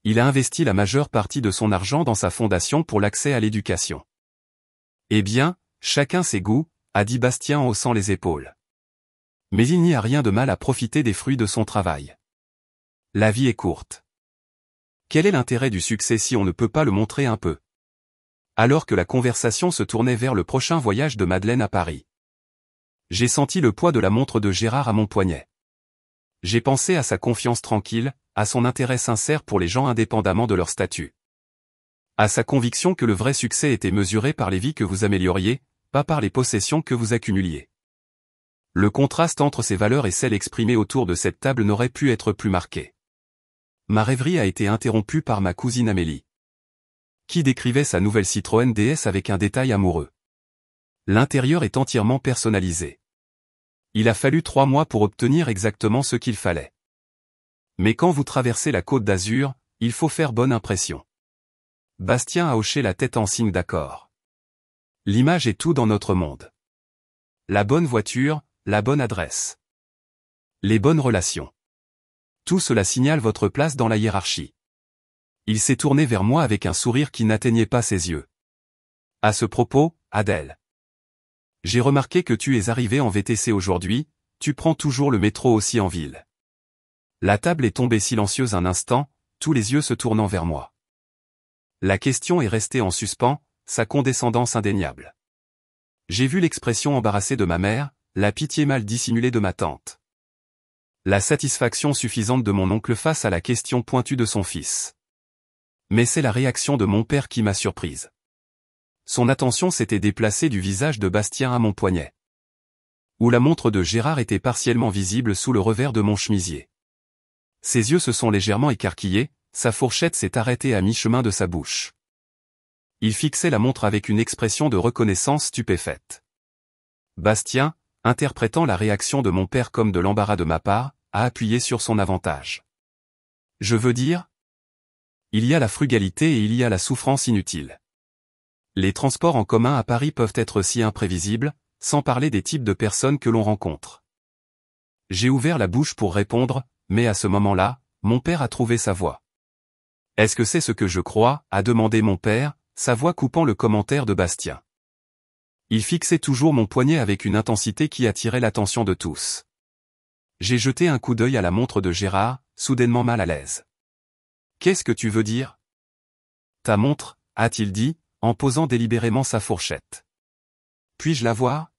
Il a investi la majeure partie de son argent dans sa fondation pour l'accès à l'éducation. Eh bien, chacun ses goûts, a dit Bastien en haussant les épaules. Mais il n'y a rien de mal à profiter des fruits de son travail. La vie est courte. Quel est l'intérêt du succès si on ne peut pas le montrer un peu? Alors que la conversation se tournait vers le prochain voyage de Madeleine à Paris. J'ai senti le poids de la montre de Gérard à mon poignet. J'ai pensé à sa confiance tranquille, à son intérêt sincère pour les gens indépendamment de leur statut. À sa conviction que le vrai succès était mesuré par les vies que vous amélioriez, pas par les possessions que vous accumuliez. Le contraste entre ces valeurs et celles exprimées autour de cette table n'aurait pu être plus marqué. Ma rêverie a été interrompue par ma cousine Amélie, qui décrivait sa nouvelle Citroën DS avec un détail amoureux. L'intérieur est entièrement personnalisé. Il a fallu 3 mois pour obtenir exactement ce qu'il fallait. Mais quand vous traversez la Côte d'Azur, il faut faire bonne impression. Bastien a hoché la tête en signe d'accord. L'image est tout dans notre monde. La bonne voiture, la bonne adresse. Les bonnes relations. Tout cela signale votre place dans la hiérarchie. Il s'est tourné vers moi avec un sourire qui n'atteignait pas ses yeux. À ce propos, Adèle. J'ai remarqué que tu es arrivée en VTC aujourd'hui, tu prends toujours le métro aussi en ville. La table est tombée silencieuse un instant, tous les yeux se tournant vers moi. La question est restée en suspens, sa condescendance indéniable. J'ai vu l'expression embarrassée de ma mère, la pitié mal dissimulée de ma tante. La satisfaction suffisante de mon oncle face à la question pointue de son fils. Mais c'est la réaction de mon père qui m'a surprise. Son attention s'était déplacée du visage de Bastien à mon poignet. Où la montre de Gérard était partiellement visible sous le revers de mon chemisier. Ses yeux se sont légèrement écarquillés, sa fourchette s'est arrêtée à mi-chemin de sa bouche. Il fixait la montre avec une expression de reconnaissance stupéfaite. Bastien, interprétant la réaction de mon père comme de l'embarras de ma part, a appuyé sur son avantage. Je veux dire, il y a la frugalité et il y a la souffrance inutile. Les transports en commun à Paris peuvent être si imprévisibles, sans parler des types de personnes que l'on rencontre. J'ai ouvert la bouche pour répondre, mais à ce moment-là, mon père a trouvé sa voix. Est-ce que c'est ce que je crois, a demandé mon père, sa voix coupant le commentaire de Bastien. Il fixait toujours mon poignet avec une intensité qui attirait l'attention de tous. J'ai jeté un coup d'œil à la montre de Gérard, soudainement mal à l'aise. Qu'est-ce que tu veux dire? Ta montre, a-t-il dit, en posant délibérément sa fourchette. Puis-je la voir?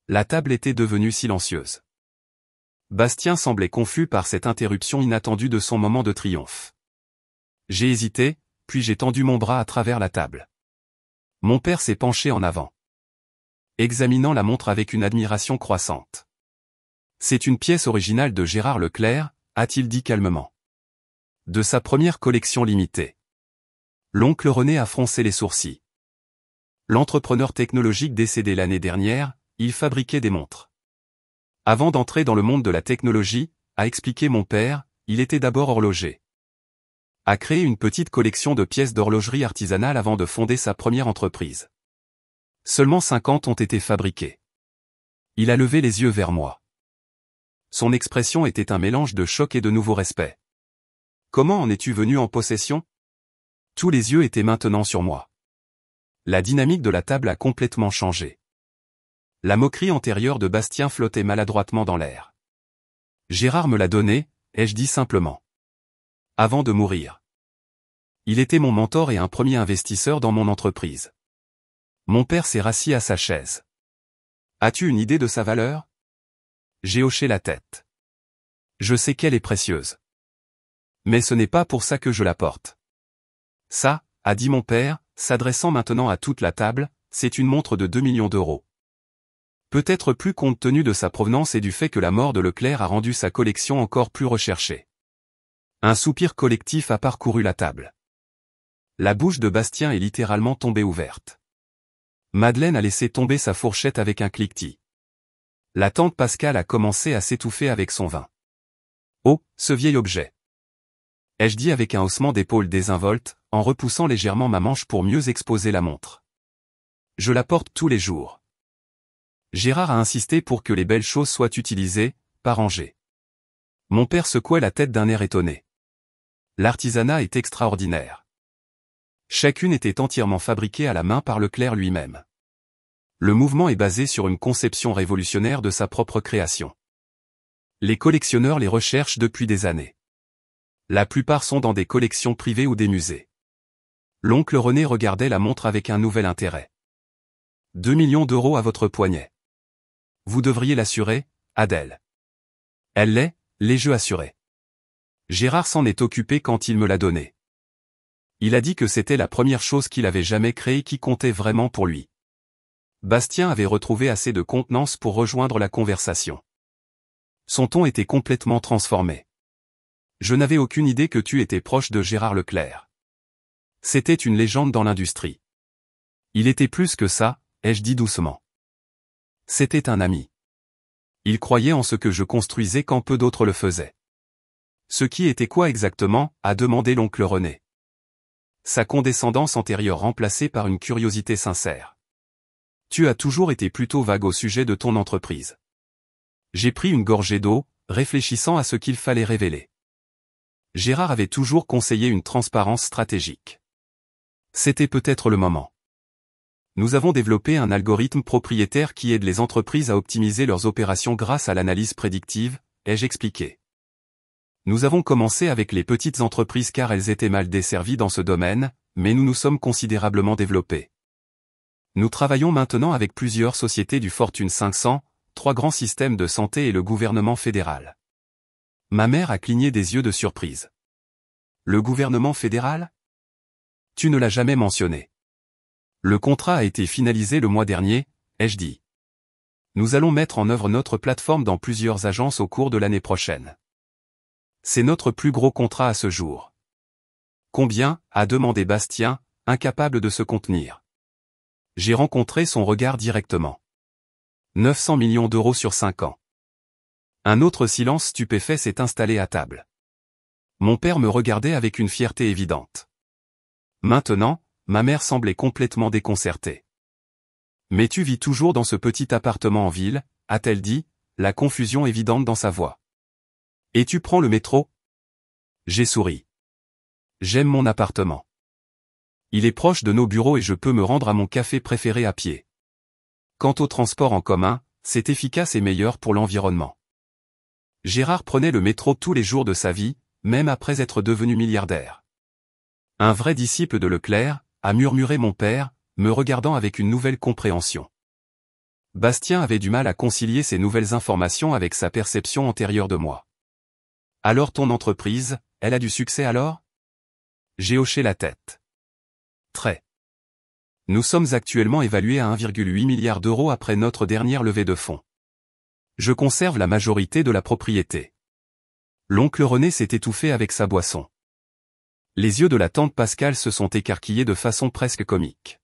La table était devenue silencieuse. Bastien semblait confus par cette interruption inattendue de son moment de triomphe. J'ai hésité, puis j'ai tendu mon bras à travers la table. Mon père s'est penché en avant, examinant la montre avec une admiration croissante. C'est une pièce originale de Gérard Leclerc, a-t-il dit calmement. De sa première collection limitée. L'oncle René a froncé les sourcils. L'entrepreneur technologique décédé l'année dernière, il fabriquait des montres. Avant d'entrer dans le monde de la technologie, a expliqué mon père, il était d'abord horloger. A créé une petite collection de pièces d'horlogerie artisanale avant de fonder sa première entreprise. Seulement 50 ont été fabriquées. Il a levé les yeux vers moi. Son expression était un mélange de choc et de nouveau respect. Comment en es-tu venu en possession? Tous les yeux étaient maintenant sur moi. La dynamique de la table a complètement changé. La moquerie antérieure de Bastien flottait maladroitement dans l'air. Gérard me l'a donné, ai-je dit simplement. Avant de mourir. Il était mon mentor et un premier investisseur dans mon entreprise. Mon père s'est rassis à sa chaise. As-tu une idée de sa valeur? J'ai hoché la tête. Je sais qu'elle est précieuse. Mais ce n'est pas pour ça que je la porte. Ça, a dit mon père, s'adressant maintenant à toute la table, c'est une montre de 2 millions d'euros. Peut-être plus compte tenu de sa provenance et du fait que la mort de Leclerc a rendu sa collection encore plus recherchée. Un soupir collectif a parcouru la table. La bouche de Bastien est littéralement tombée ouverte. Madeleine a laissé tomber sa fourchette avec un cliquetis. La tante Pascale a commencé à s'étouffer avec son vin. Oh, ce vieil objet! Ai-je dit avec un haussement d'épaule désinvolte, en repoussant légèrement ma manche pour mieux exposer la montre. Je la porte tous les jours. Gérard a insisté pour que les belles choses soient utilisées, pas rangées. Mon père secouait la tête d'un air étonné. L'artisanat est extraordinaire. Chacune était entièrement fabriquée à la main par Leclerc lui-même. Le mouvement est basé sur une conception révolutionnaire de sa propre création. Les collectionneurs les recherchent depuis des années. La plupart sont dans des collections privées ou des musées. L'oncle René regardait la montre avec un nouvel intérêt. 2 millions d'euros à votre poignet. Vous devriez l'assurer, Adèle. Elle l'est, les jeux assurés. Gérard s'en est occupé quand il me l'a donné. Il a dit que c'était la première chose qu'il avait jamais créée qui comptait vraiment pour lui. Bastien avait retrouvé assez de contenance pour rejoindre la conversation. Son ton était complètement transformé. Je n'avais aucune idée que tu étais proche de Gérard Leclerc. C'était une légende dans l'industrie. Il était plus que ça, ai-je dit doucement. C'était un ami. Il croyait en ce que je construisais quand peu d'autres le faisaient. Ce qui était quoi exactement, a demandé l'oncle René. Sa condescendance antérieure remplacée par une curiosité sincère. Tu as toujours été plutôt vague au sujet de ton entreprise. J'ai pris une gorgée d'eau, réfléchissant à ce qu'il fallait révéler. Gérard avait toujours conseillé une transparence stratégique. C'était peut-être le moment. Nous avons développé un algorithme propriétaire qui aide les entreprises à optimiser leurs opérations grâce à l'analyse prédictive, ai-je expliqué. Nous avons commencé avec les petites entreprises car elles étaient mal desservies dans ce domaine, mais nous nous sommes considérablement développés. Nous travaillons maintenant avec plusieurs sociétés du Fortune 500, 3 grands systèmes de santé et le gouvernement fédéral. Ma mère a cligné des yeux de surprise. Le gouvernement fédéral? Tu ne l'as jamais mentionné. Le contrat a été finalisé le mois dernier, ai-je dit. Nous allons mettre en œuvre notre plateforme dans plusieurs agences au cours de l'année prochaine. C'est notre plus gros contrat à ce jour. Combien? A demandé Bastien, incapable de se contenir. J'ai rencontré son regard directement. 900 millions d'euros sur 5 ans. Un autre silence stupéfait s'est installé à table. Mon père me regardait avec une fierté évidente. Maintenant, ma mère semblait complètement déconcertée. Mais tu vis toujours dans ce petit appartement en ville, a-t-elle dit, la confusion évidente dans sa voix. Et tu prends le métro? J'ai souri. J'aime mon appartement. Il est proche de nos bureaux et je peux me rendre à mon café préféré à pied. Quant au transport en commun, c'est efficace et meilleur pour l'environnement. Gérard prenait le métro tous les jours de sa vie, même après être devenu milliardaire. Un vrai disciple de Leclerc, a murmuré mon père, me regardant avec une nouvelle compréhension. Bastien avait du mal à concilier ces nouvelles informations avec sa perception antérieure de moi. Alors ton entreprise, elle a du succès alors? J'ai hoché la tête. Très. Nous sommes actuellement évalués à 1,8 milliard d'euros après notre dernière levée de fonds. Je conserve la majorité de la propriété. L'oncle René s'est étouffé avec sa boisson. Les yeux de la tante Pascale se sont écarquillés de façon presque comique.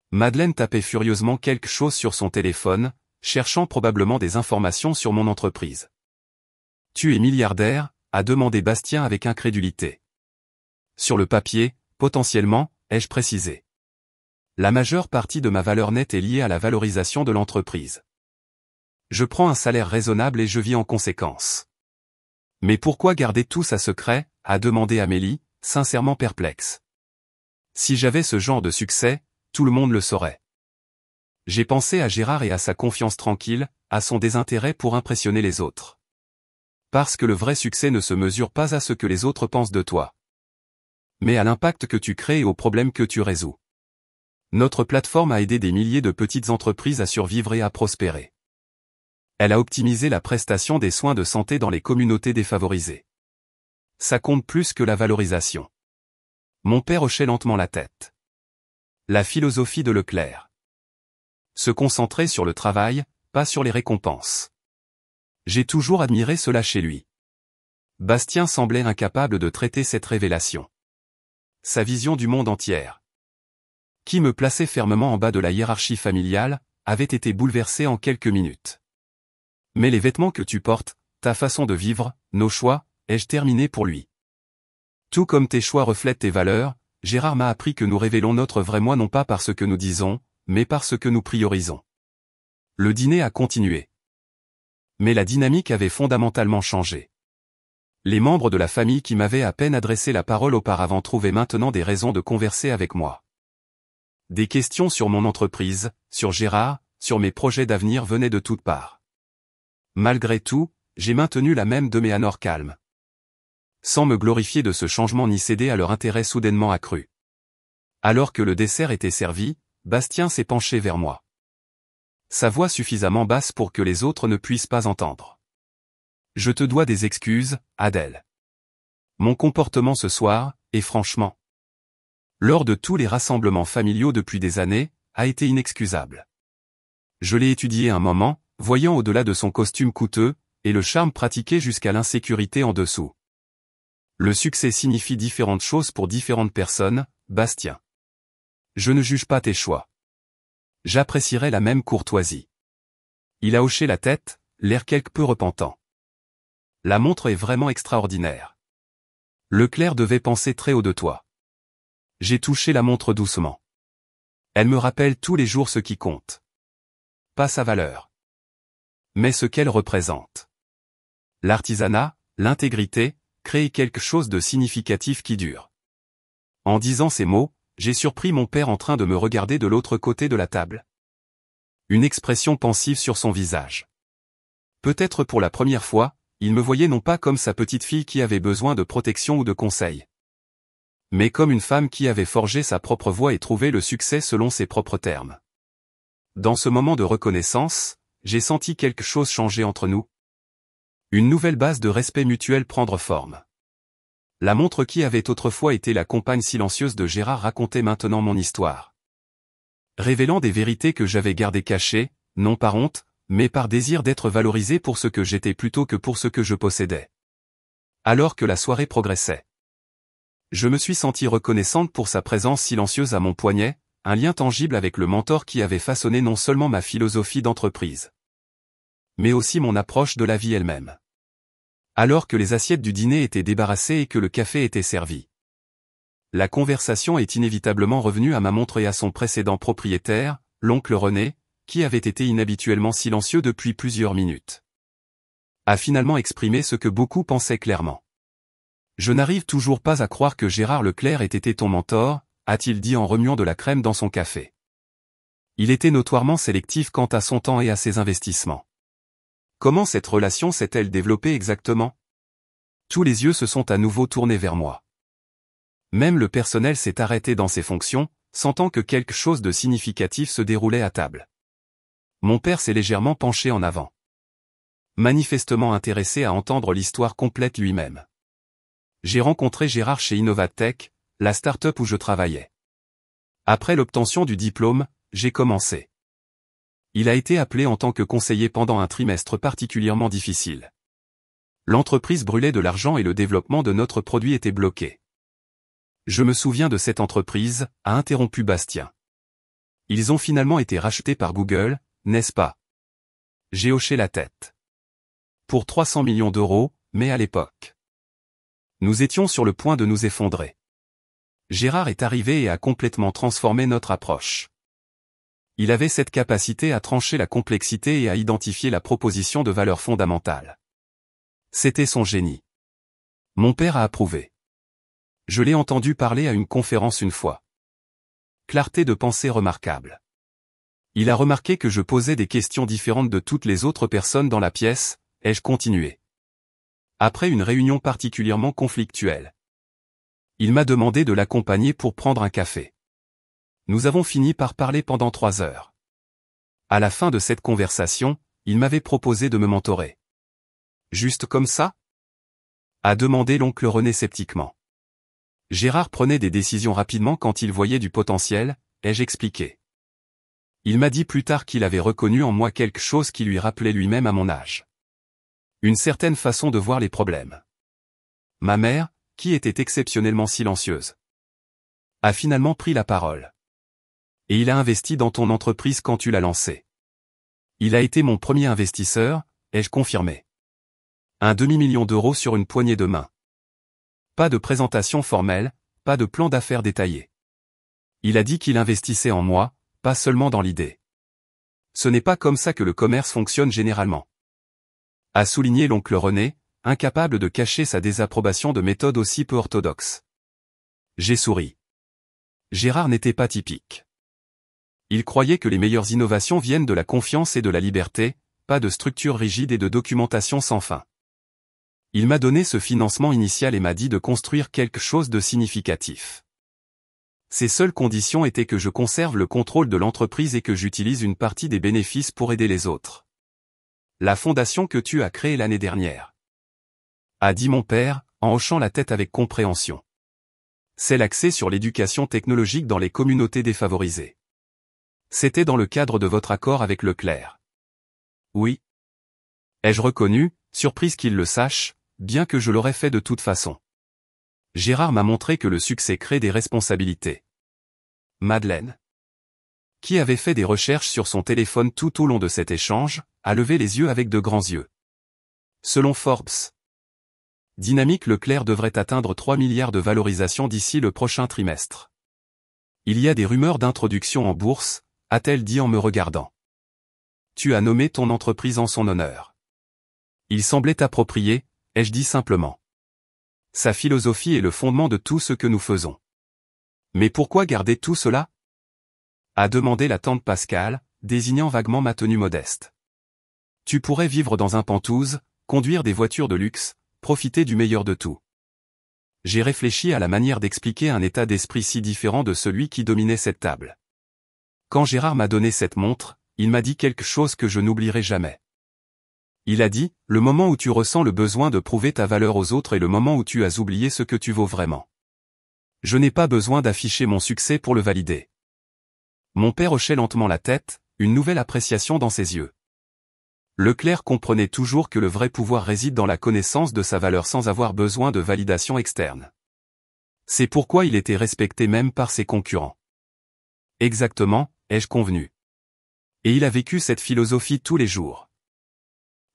Madeleine tapait furieusement quelque chose sur son téléphone, cherchant probablement des informations sur mon entreprise. « Tu es milliardaire ?» a demandé Bastien avec incrédulité. « Sur le papier, potentiellement », ai-je précisé. La majeure partie de ma valeur nette est liée à la valorisation de l'entreprise. Je prends un salaire raisonnable et je vis en conséquence. Mais pourquoi garder tout ça secret, a demandé Amélie, sincèrement perplexe. Si j'avais ce genre de succès, tout le monde le saurait. J'ai pensé à Gérard et à sa confiance tranquille, à son désintérêt pour impressionner les autres. Parce que le vrai succès ne se mesure pas à ce que les autres pensent de toi, mais à l'impact que tu crées et aux problèmes que tu résous. Notre plateforme a aidé des milliers de petites entreprises à survivre et à prospérer. Elle a optimisé la prestation des soins de santé dans les communautés défavorisées. Ça compte plus que la valorisation. Mon père hochait lentement la tête. La philosophie de Leclerc. Se concentrer sur le travail, pas sur les récompenses. J'ai toujours admiré cela chez lui. Bastien semblait incapable de traiter cette révélation. Sa vision du monde entière, qui me plaçait fermement en bas de la hiérarchie familiale, avait été bouleversée en quelques minutes. Mais les vêtements que tu portes, ta façon de vivre, nos choix, ai-je terminé pour lui. Tout comme tes choix reflètent tes valeurs, Gérard m'a appris que nous révélons notre vrai moi non pas par ce que nous disons, mais par ce que nous priorisons. Le dîner a continué. Mais la dynamique avait fondamentalement changé. Les membres de la famille qui m'avaient à peine adressé la parole auparavant trouvaient maintenant des raisons de converser avec moi. Des questions sur mon entreprise, sur Gérard, sur mes projets d'avenir venaient de toutes parts. Malgré tout, j'ai maintenu la même demeure calme. Sans me glorifier de ce changement ni céder à leur intérêt soudainement accru. Alors que le dessert était servi, Bastien s'est penché vers moi. Sa voix suffisamment basse pour que les autres ne puissent pas entendre. « Je te dois des excuses, Adèle. Mon comportement ce soir, et franchement, lors de tous les rassemblements familiaux depuis des années, a été inexcusable. Je l'ai étudié un moment, voyant au-delà de son costume coûteux, et le charme pratiqué jusqu'à l'insécurité en dessous. Le succès signifie différentes choses pour différentes personnes, Bastien. Je ne juge pas tes choix. J'apprécierais la même courtoisie. » Il a hoché la tête, l'air quelque peu repentant. La montre est vraiment extraordinaire. Leclerc devait penser très haut de toi. J'ai touché la montre doucement. Elle me rappelle tous les jours ce qui compte. Pas sa valeur, mais ce qu'elle représente. L'artisanat, l'intégrité, créer quelque chose de significatif qui dure. En disant ces mots, j'ai surpris mon père en train de me regarder de l'autre côté de la table. Une expression pensive sur son visage. Peut-être pour la première fois, il me voyait non pas comme sa petite fille qui avait besoin de protection ou de conseils, mais comme une femme qui avait forgé sa propre voie et trouvé le succès selon ses propres termes. Dans ce moment de reconnaissance, j'ai senti quelque chose changer entre nous. Une nouvelle base de respect mutuel prendre forme. La montre qui avait autrefois été la compagne silencieuse de Gérard racontait maintenant mon histoire. Révélant des vérités que j'avais gardées cachées, non par honte, mais par désir d'être valorisé pour ce que j'étais plutôt que pour ce que je possédais. Alors que la soirée progressait, je me suis senti reconnaissante pour sa présence silencieuse à mon poignet, un lien tangible avec le mentor qui avait façonné non seulement ma philosophie d'entreprise, mais aussi mon approche de la vie elle-même. Alors que les assiettes du dîner étaient débarrassées et que le café était servi, la conversation est inévitablement revenue à ma montre et à son précédent propriétaire, l'oncle René, qui avait été inhabituellement silencieux depuis plusieurs minutes. A finalement exprimé ce que beaucoup pensaient clairement. « Je n'arrive toujours pas à croire que Gérard Leclerc ait été ton mentor », a-t-il dit en remuant de la crème dans son café. Il était notoirement sélectif quant à son temps et à ses investissements. Comment cette relation s'est-elle développée exactement? Tous les yeux se sont à nouveau tournés vers moi. Même le personnel s'est arrêté dans ses fonctions, sentant que quelque chose de significatif se déroulait à table. Mon père s'est légèrement penché en avant, manifestement intéressé à entendre l'histoire complète lui-même. J'ai rencontré Gérard chez Innovatech, la start-up où je travaillais. Après l'obtention du diplôme, j'ai commencé. Il a été appelé en tant que conseiller pendant un trimestre particulièrement difficile. L'entreprise brûlait de l'argent et le développement de notre produit était bloqué. Je me souviens de cette entreprise, a interrompu Bastien. Ils ont finalement été rachetés par Google, n'est-ce pas? J'ai hoché la tête. Pour 300 millions d'euros, mais à l'époque. Nous étions sur le point de nous effondrer. Gérard est arrivé et a complètement transformé notre approche. Il avait cette capacité à trancher la complexité et à identifier la proposition de valeur fondamentale. C'était son génie. Mon père a approuvé. Je l'ai entendu parler à une conférence une fois. Clarté de pensée remarquable. Il a remarqué que je posais des questions différentes de toutes les autres personnes dans la pièce, ai-je continué. Après une réunion particulièrement conflictuelle. Il m'a demandé de l'accompagner pour prendre un café. Nous avons fini par parler pendant 3 heures. À la fin de cette conversation, il m'avait proposé de me mentorer. Juste comme ça? A demandé l'oncle René sceptiquement. Gérard prenait des décisions rapidement quand il voyait du potentiel, ai-je expliqué. Il m'a dit plus tard qu'il avait reconnu en moi quelque chose qui lui rappelait lui-même à mon âge. Une certaine façon de voir les problèmes. Ma mère, qui était exceptionnellement silencieuse, a finalement pris la parole. Et il a investi dans ton entreprise quand tu l'as lancée. Il a été mon premier investisseur, ai-je confirmé. Un demi-million d'euros sur une poignée de main. Pas de présentation formelle, pas de plan d'affaires détaillé. Il a dit qu'il investissait en moi, pas seulement dans l'idée. Ce n'est pas comme ça que le commerce fonctionne généralement. A souligné l'oncle René, incapable de cacher sa désapprobation de méthodes aussi peu orthodoxes. J'ai souri. Gérard n'était pas typique. Il croyait que les meilleures innovations viennent de la confiance et de la liberté, pas de structures rigides et de documentation sans fin. Il m'a donné ce financement initial et m'a dit de construire quelque chose de significatif. Ses seules conditions étaient que je conserve le contrôle de l'entreprise et que j'utilise une partie des bénéfices pour aider les autres. La fondation que tu as créée l'année dernière, a dit mon père, en hochant la tête avec compréhension. C'est l'accès sur l'éducation technologique dans les communautés défavorisées. C'était dans le cadre de votre accord avec Leclerc. Oui. Ai-je reconnu, surprise qu'il le sache, bien que je l'aurais fait de toute façon. Gérard m'a montré que le succès crée des responsabilités. Madeleine, qui avait fait des recherches sur son téléphone tout au long de cet échange, a levé les yeux avec de grands yeux. Selon Forbes, Dynamique Leclerc devrait atteindre 3 milliards de valorisation d'ici le prochain trimestre. Il y a des rumeurs d'introduction en bourse, a-t-elle dit en me regardant. Tu as nommé ton entreprise en son honneur. Il semblait approprié, ai-je dit simplement. Sa philosophie est le fondement de tout ce que nous faisons. Mais pourquoi garder tout cela? A demandé la tante Pascale, désignant vaguement ma tenue modeste. Tu pourrais vivre dans un Penthouse, conduire des voitures de luxe, profiter du meilleur de tout. J'ai réfléchi à la manière d'expliquer un état d'esprit si différent de celui qui dominait cette table. Quand Gérard m'a donné cette montre, il m'a dit quelque chose que je n'oublierai jamais. Il a dit, le moment où tu ressens le besoin de prouver ta valeur aux autres est le moment où tu as oublié ce que tu vaux vraiment. Je n'ai pas besoin d'afficher mon succès pour le valider. Mon père hochait lentement la tête, une nouvelle appréciation dans ses yeux. Leclerc comprenait toujours que le vrai pouvoir réside dans la connaissance de sa valeur sans avoir besoin de validation externe. C'est pourquoi il était respecté même par ses concurrents. Exactement, ai-je convenu. Et il a vécu cette philosophie tous les jours.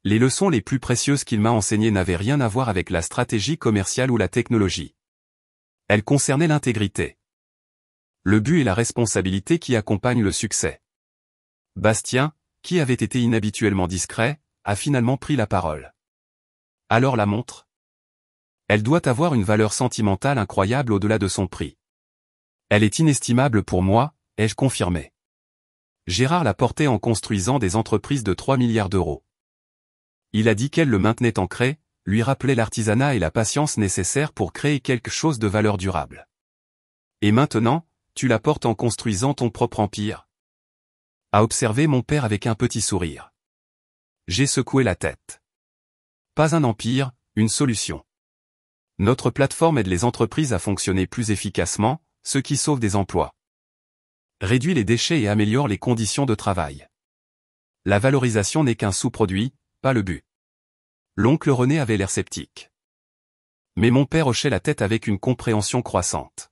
Les leçons les plus précieuses qu'il m'a enseignées n'avaient rien à voir avec la stratégie commerciale ou la technologie. Elles concernaient l'intégrité. Le but et la responsabilité qui accompagnent le succès. Bastien, qui avait été inhabituellement discret, a finalement pris la parole. Alors la montre? Elle doit avoir une valeur sentimentale incroyable au-delà de son prix. Elle est inestimable pour moi, ai-je confirmé. Gérard l'a portée en construisant des entreprises de 3 milliards d'euros. Il a dit qu'elle le maintenait ancré, lui rappelait l'artisanat et la patience nécessaires pour créer quelque chose de valeur durable. Et maintenant, tu la portes en construisant ton propre empire? A observé mon père avec un petit sourire. J'ai secoué la tête. Pas un empire, une solution. Notre plateforme aide les entreprises à fonctionner plus efficacement, ce qui sauve des emplois. Réduis les déchets et améliore les conditions de travail. La valorisation n'est qu'un sous-produit, pas le but. L'oncle René avait l'air sceptique. Mais mon père hochait la tête avec une compréhension croissante.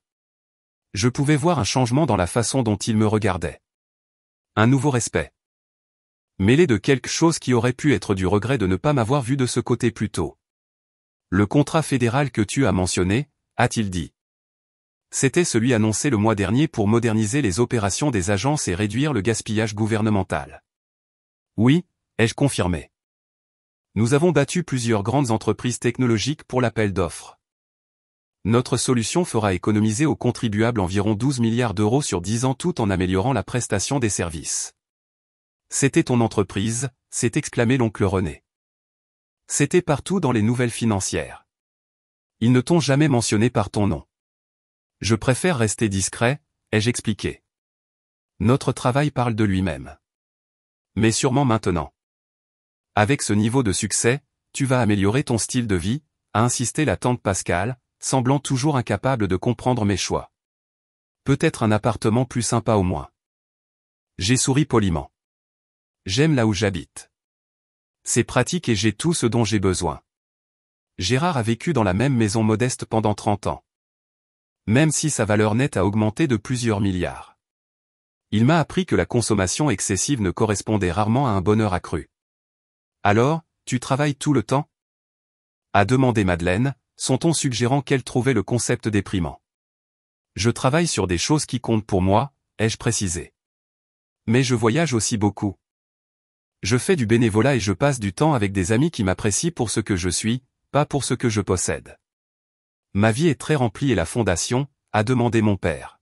Je pouvais voir un changement dans la façon dont il me regardait. Un nouveau respect. Mêlé de quelque chose qui aurait pu être du regret de ne pas m'avoir vu de ce côté plus tôt. Le contrat fédéral que tu as mentionné, a-t-il dit. C'était celui annoncé le mois dernier pour moderniser les opérations des agences et réduire le gaspillage gouvernemental. Oui, ai-je confirmé. Nous avons battu plusieurs grandes entreprises technologiques pour l'appel d'offres. Notre solution fera économiser aux contribuables environ 12 milliards d'euros sur 10 ans tout en améliorant la prestation des services. C'était ton entreprise, s'est exclamé l'oncle René. C'était partout dans les nouvelles financières. Ils ne t'ont jamais mentionné par ton nom. Je préfère rester discret, ai-je expliqué. Notre travail parle de lui-même. Mais sûrement maintenant. Avec ce niveau de succès, tu vas améliorer ton style de vie, a insisté la tante Pascale, semblant toujours incapable de comprendre mes choix. Peut-être un appartement plus sympa au moins. J'ai souri poliment. J'aime là où j'habite. C'est pratique et j'ai tout ce dont j'ai besoin. Gérard a vécu dans la même maison modeste pendant 30 ans. Même si sa valeur nette a augmenté de plusieurs milliards. Il m'a appris que la consommation excessive ne correspondait rarement à un bonheur accru. Alors, tu travailles tout le temps ? A demandé Madeleine, son ton suggérant qu'elle trouvait le concept déprimant. Je travaille sur des choses qui comptent pour moi, ai-je précisé. Mais je voyage aussi beaucoup. Je fais du bénévolat et je passe du temps avec des amis qui m'apprécient pour ce que je suis, pas pour ce que je possède. Ma vie est très remplie et la fondation, a demandé mon père.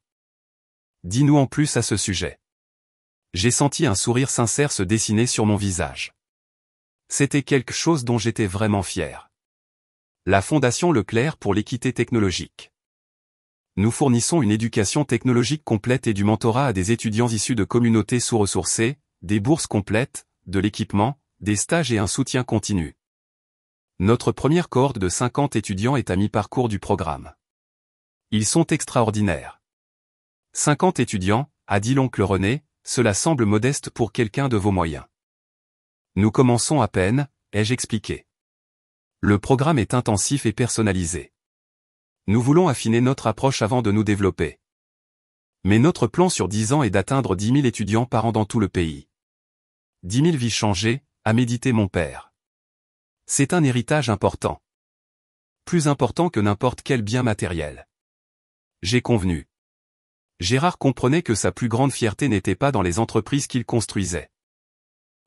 Dis-nous en plus à ce sujet. J'ai senti un sourire sincère se dessiner sur mon visage. C'était quelque chose dont j'étais vraiment fier. La Fondation Leclerc pour l'équité technologique. Nous fournissons une éducation technologique complète et du mentorat à des étudiants issus de communautés sous-ressourcées, des bourses complètes, de l'équipement, des stages et un soutien continu. Notre première cohorte de 50 étudiants est à mi-parcours du programme. Ils sont extraordinaires. 50 étudiants, a dit l'oncle René, cela semble modeste pour quelqu'un de vos moyens. Nous commençons à peine, ai-je expliqué. Le programme est intensif et personnalisé. Nous voulons affiner notre approche avant de nous développer. Mais notre plan sur 10 ans est d'atteindre 10 000 étudiants par an dans tout le pays. 10 000 vies changées, a médité mon père. C'est un héritage important. Plus important que n'importe quel bien matériel. J'ai convenu. Gérard comprenait que sa plus grande fierté n'était pas dans les entreprises qu'il construisait.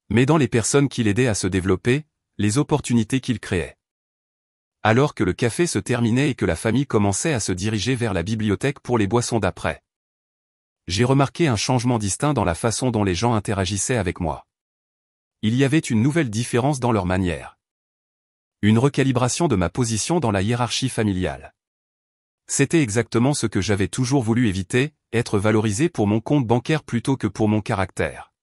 Mais dans les personnes qu'il aidait à se développer, les opportunités qu'il créait. Alors que le café se terminait et que la famille commençait à se diriger vers la bibliothèque pour les boissons d'après. J'ai remarqué un changement distinct dans la façon dont les gens interagissaient avec moi. Il y avait une nouvelle différence dans leur manière. Une recalibration de ma position dans la hiérarchie familiale. C'était exactement ce que j'avais toujours voulu éviter, être valorisé pour mon compte bancaire plutôt que pour mon caractère.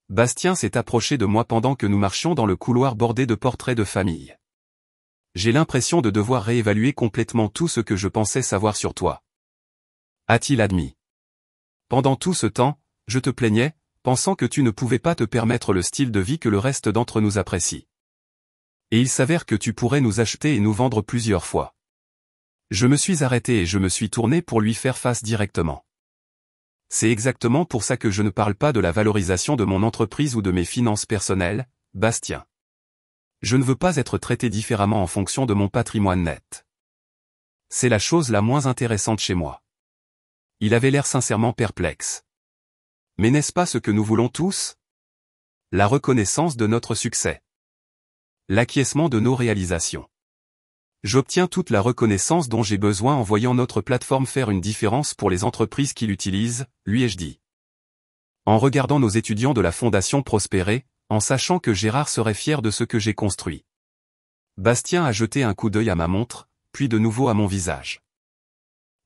Bastien s'est approché de moi pendant que nous marchions dans le couloir bordé de portraits de famille. J'ai l'impression de devoir réévaluer complètement tout ce que je pensais savoir sur toi. A-t-il admis. Pendant tout ce temps, je te plaignais, pensant que tu ne pouvais pas te permettre le style de vie que le reste d'entre nous apprécie. Et il s'avère que tu pourrais nous acheter et nous vendre plusieurs fois. Je me suis arrêté et je me suis tourné pour lui faire face directement. C'est exactement pour ça que je ne parle pas de la valorisation de mon entreprise ou de mes finances personnelles, Bastien. Je ne veux pas être traité différemment en fonction de mon patrimoine net. C'est la chose la moins intéressante chez moi. Il avait l'air sincèrement perplexe. Mais n'est-ce pas ce que nous voulons tous ? La reconnaissance de notre succès. L'acquiescement de nos réalisations. J'obtiens toute la reconnaissance dont j'ai besoin en voyant notre plateforme faire une différence pour les entreprises qui l'utilisent, lui ai-je dit. En regardant nos étudiants de la Fondation prospérer, en sachant que Gérard serait fier de ce que j'ai construit. Bastien a jeté un coup d'œil à ma montre, puis de nouveau à mon visage.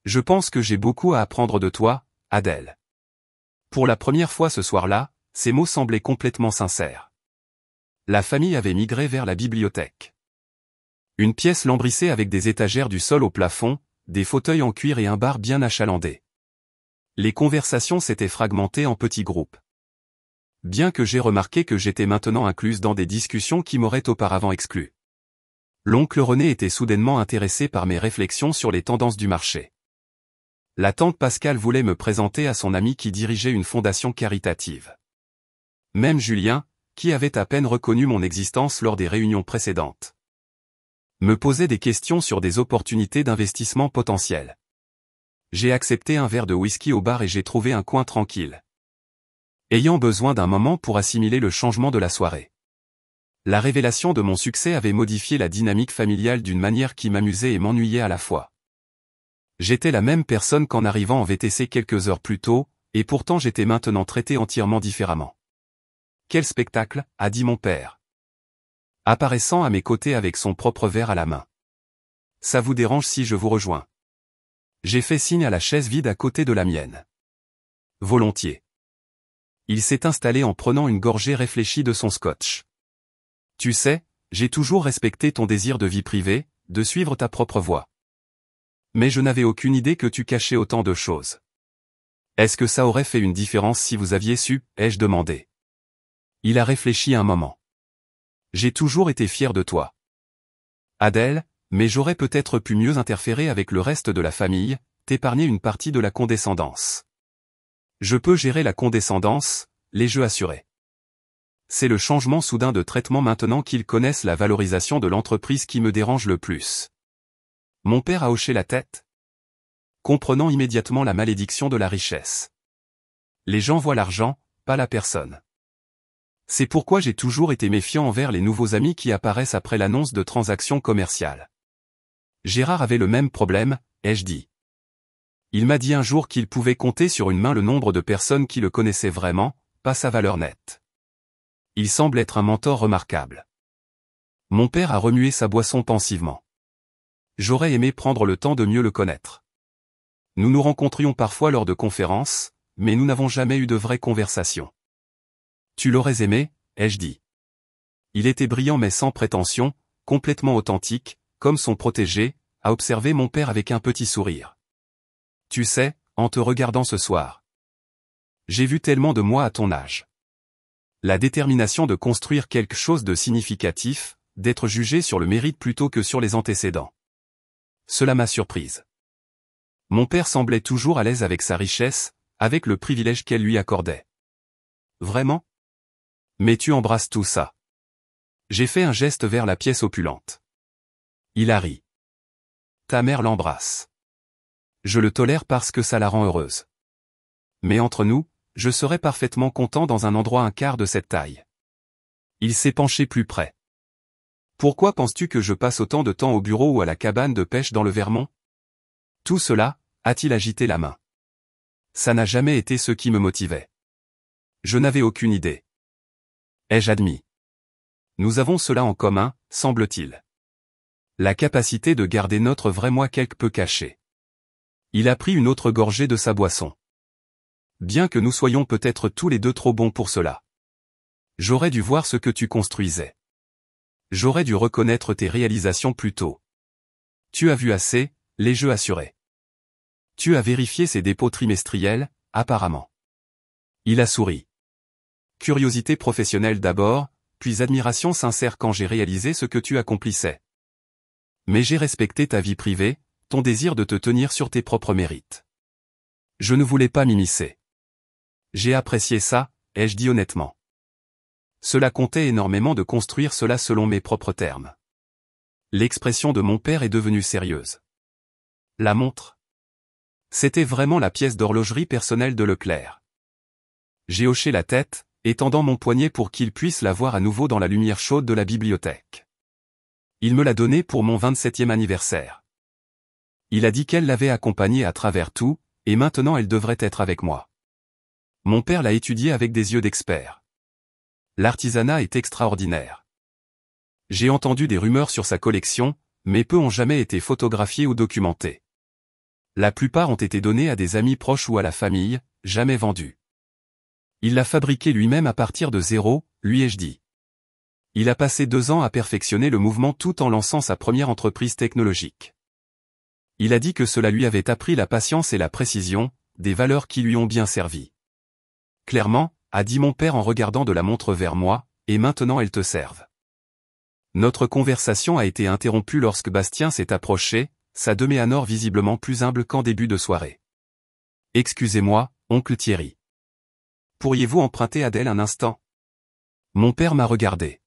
Je pense que j'ai beaucoup à apprendre de toi, Adèle. Pour la première fois ce soir-là, ces mots semblaient complètement sincères. La famille avait migré vers la bibliothèque. Une pièce lambrissée avec des étagères du sol au plafond, des fauteuils en cuir et un bar bien achalandé. Les conversations s'étaient fragmentées en petits groupes. Bien que j'ai remarqué que j'étais maintenant incluse dans des discussions qui m'auraient auparavant exclu. L'oncle René était soudainement intéressé par mes réflexions sur les tendances du marché. La tante Pascale voulait me présenter à son ami qui dirigeait une fondation caritative. Même Julien, qui avait à peine reconnu mon existence lors des réunions précédentes, me posait des questions sur des opportunités d'investissement potentielles. J'ai accepté un verre de whisky au bar et j'ai trouvé un coin tranquille, ayant besoin d'un moment pour assimiler le changement de la soirée. La révélation de mon succès avait modifié la dynamique familiale d'une manière qui m'amusait et m'ennuyait à la fois. J'étais la même personne qu'en arrivant en VTC quelques heures plus tôt, et pourtant j'étais maintenant traité entièrement différemment. Quel spectacle, a dit mon père, apparaissant à mes côtés avec son propre verre à la main. Ça vous dérange si je vous rejoins? J'ai fait signe à la chaise vide à côté de la mienne. Volontiers. Il s'est installé en prenant une gorgée réfléchie de son scotch. Tu sais, j'ai toujours respecté ton désir de vie privée, de suivre ta propre voie. Mais je n'avais aucune idée que tu cachais autant de choses. Est-ce que ça aurait fait une différence si vous aviez su, ai-je demandé. Il a réfléchi un moment. J'ai toujours été fier de toi, Adèle, mais j'aurais peut-être pu mieux interférer avec le reste de la famille, t'épargner une partie de la condescendance. Je peux gérer la condescendance, les jeux assurés. C'est le changement soudain de traitement maintenant qu'ils connaissent la valorisation de l'entreprise qui me dérange le plus. Mon père a hoché la tête, comprenant immédiatement la malédiction de la richesse. Les gens voient l'argent, pas la personne. C'est pourquoi j'ai toujours été méfiant envers les nouveaux amis qui apparaissent après l'annonce de transactions commerciales. Gérard avait le même problème, ai-je dit. Il m'a dit un jour qu'il pouvait compter sur une main le nombre de personnes qui le connaissaient vraiment, pas sa valeur nette. Il semble être un mentor remarquable. Mon père a remué sa boisson pensivement. J'aurais aimé prendre le temps de mieux le connaître. Nous nous rencontrions parfois lors de conférences, mais nous n'avons jamais eu de vraie conversation. Tu l'aurais aimé, ai-je dit. Il était brillant mais sans prétention, complètement authentique, comme son protégé, a observé mon père avec un petit sourire. Tu sais, en te regardant ce soir, j'ai vu tellement de moi à ton âge. La détermination de construire quelque chose de significatif, d'être jugé sur le mérite plutôt que sur les antécédents. Cela m'a surprise. Mon père semblait toujours à l'aise avec sa richesse, avec le privilège qu'elle lui accordait. Vraiment? Mais tu embrasses tout ça. J'ai fait un geste vers la pièce opulente. Il a ri. Ta mère l'embrasse. Je le tolère parce que ça la rend heureuse. Mais entre nous, je serais parfaitement content dans un endroit un quart de cette taille. Il s'est penché plus près. Pourquoi penses-tu que je passe autant de temps au bureau ou à la cabane de pêche dans le Vermont? Tout cela, a-t-il agité la main. Ça n'a jamais été ce qui me motivait. Je n'avais aucune idée. Ai-je admis? Nous avons cela en commun, semble-t-il. La capacité de garder notre vrai moi quelque peu caché. Il a pris une autre gorgée de sa boisson. Bien que nous soyons peut-être tous les deux trop bons pour cela. J'aurais dû voir ce que tu construisais. J'aurais dû reconnaître tes réalisations plus tôt. Tu as vu assez, les jeux assurés. Tu as vérifié ses dépôts trimestriels, apparemment. Il a souri. Curiosité professionnelle d'abord, puis admiration sincère quand j'ai réalisé ce que tu accomplissais. Mais j'ai respecté ta vie privée, ton désir de te tenir sur tes propres mérites. Je ne voulais pas m'immiscer. J'ai apprécié ça, ai-je dit honnêtement. Cela comptait énormément de construire cela selon mes propres termes. L'expression de mon père est devenue sérieuse. La montre. C'était vraiment la pièce d'horlogerie personnelle de Leclerc. J'ai hoché la tête, étendant mon poignet pour qu'il puisse la voir à nouveau dans la lumière chaude de la bibliothèque. Il me l'a donnée pour mon 27e anniversaire. Il a dit qu'elle l'avait accompagné à travers tout, et maintenant elle devrait être avec moi. Mon père l'a étudiée avec des yeux d'expert. L'artisanat est extraordinaire. J'ai entendu des rumeurs sur sa collection, mais peu ont jamais été photographiés ou documentés. La plupart ont été donnés à des amis proches ou à la famille, jamais vendus. Il l'a fabriqué lui-même à partir de zéro, lui ai-je dit. Il a passé 2 ans à perfectionner le mouvement tout en lançant sa première entreprise technologique. Il a dit que cela lui avait appris la patience et la précision, des valeurs qui lui ont bien servi. Clairement, a dit mon père en regardant de la montre vers moi, et maintenant elles te servent. Notre conversation a été interrompue lorsque Bastien s'est approché, sa deméanor visiblement plus humble qu'en début de soirée. Excusez-moi, oncle Thierry. Pourriez-vous emprunter Adèle un instant? Mon père m'a regardé.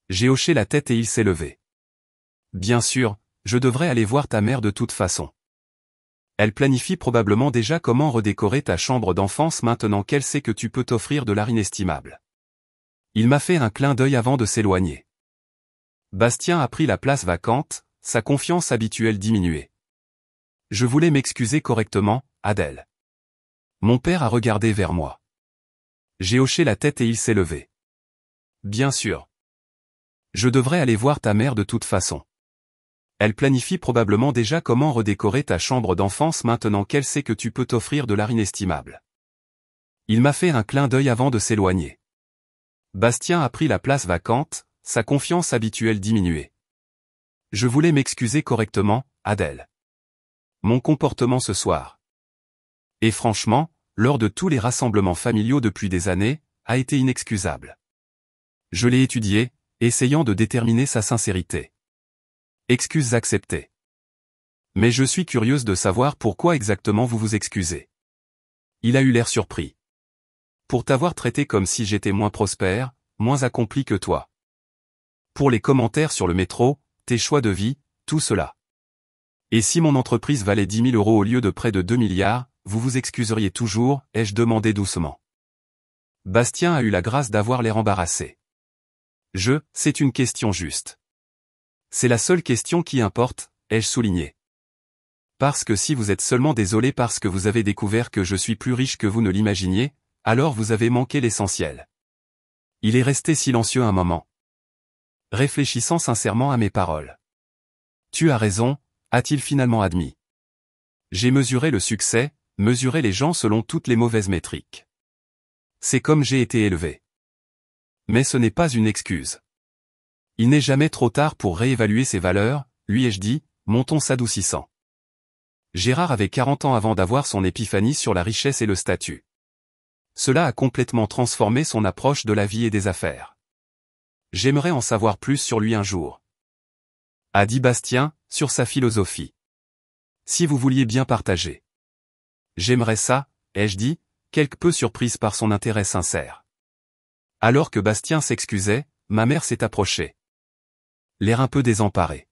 J'ai hoché la tête et il s'est levé. Bien sûr, je devrais aller voir ta mère de toute façon. Elle planifie probablement déjà comment redécorer ta chambre d'enfance maintenant qu'elle sait que tu peux t'offrir de l'art inestimable. Il m'a fait un clin d'œil avant de s'éloigner. Bastien a pris la place vacante, sa confiance habituelle diminuée. Je voulais m'excuser correctement, Adèle. Mon père a regardé vers moi. J'ai hoché la tête et il s'est levé. Bien sûr. Je devrais aller voir ta mère de toute façon. Elle planifie probablement déjà comment redécorer ta chambre d'enfance maintenant qu'elle sait que tu peux t'offrir de l'art inestimable. Il m'a fait un clin d'œil avant de s'éloigner. Bastien a pris la place vacante, sa confiance habituelle diminuée. Je voulais m'excuser correctement, Adèle. Mon comportement ce soir. Et franchement, lors de tous les rassemblements familiaux depuis des années, a été inexcusable. Je l'ai étudié, essayant de déterminer sa sincérité. Excuses acceptées. Mais je suis curieuse de savoir pourquoi exactement vous vous excusez. Il a eu l'air surpris. Pour t'avoir traité comme si j'étais moins prospère, moins accompli que toi. Pour les commentaires sur le métro, tes choix de vie, tout cela. Et si mon entreprise valait 10 000 € au lieu de près de 2 milliards, vous vous excuseriez toujours, ai-je demandé doucement. Bastien a eu la grâce d'avoir l'air embarrassé. C'est une question juste. C'est la seule question qui importe, ai-je souligné. Parce que si vous êtes seulement désolé parce que vous avez découvert que je suis plus riche que vous ne l'imaginiez, alors vous avez manqué l'essentiel. Il est resté silencieux un moment. Réfléchissant sincèrement à mes paroles. Tu as raison, a-t-il finalement admis. J'ai mesuré le succès, mesuré les gens selon toutes les mauvaises métriques. C'est comme j'ai été élevé. Mais ce n'est pas une excuse. Il n'est jamais trop tard pour réévaluer ses valeurs, lui ai-je dit, mon ton s'adoucissant. Gérard avait 40 ans avant d'avoir son épiphanie sur la richesse et le statut. Cela a complètement transformé son approche de la vie et des affaires. J'aimerais en savoir plus sur lui un jour. A dit Bastien, sur sa philosophie. Si vous vouliez bien partager. J'aimerais ça, ai-je dit, quelque peu surprise par son intérêt sincère. Alors que Bastien s'excusait, ma mère s'est approchée. L'air un peu désemparé.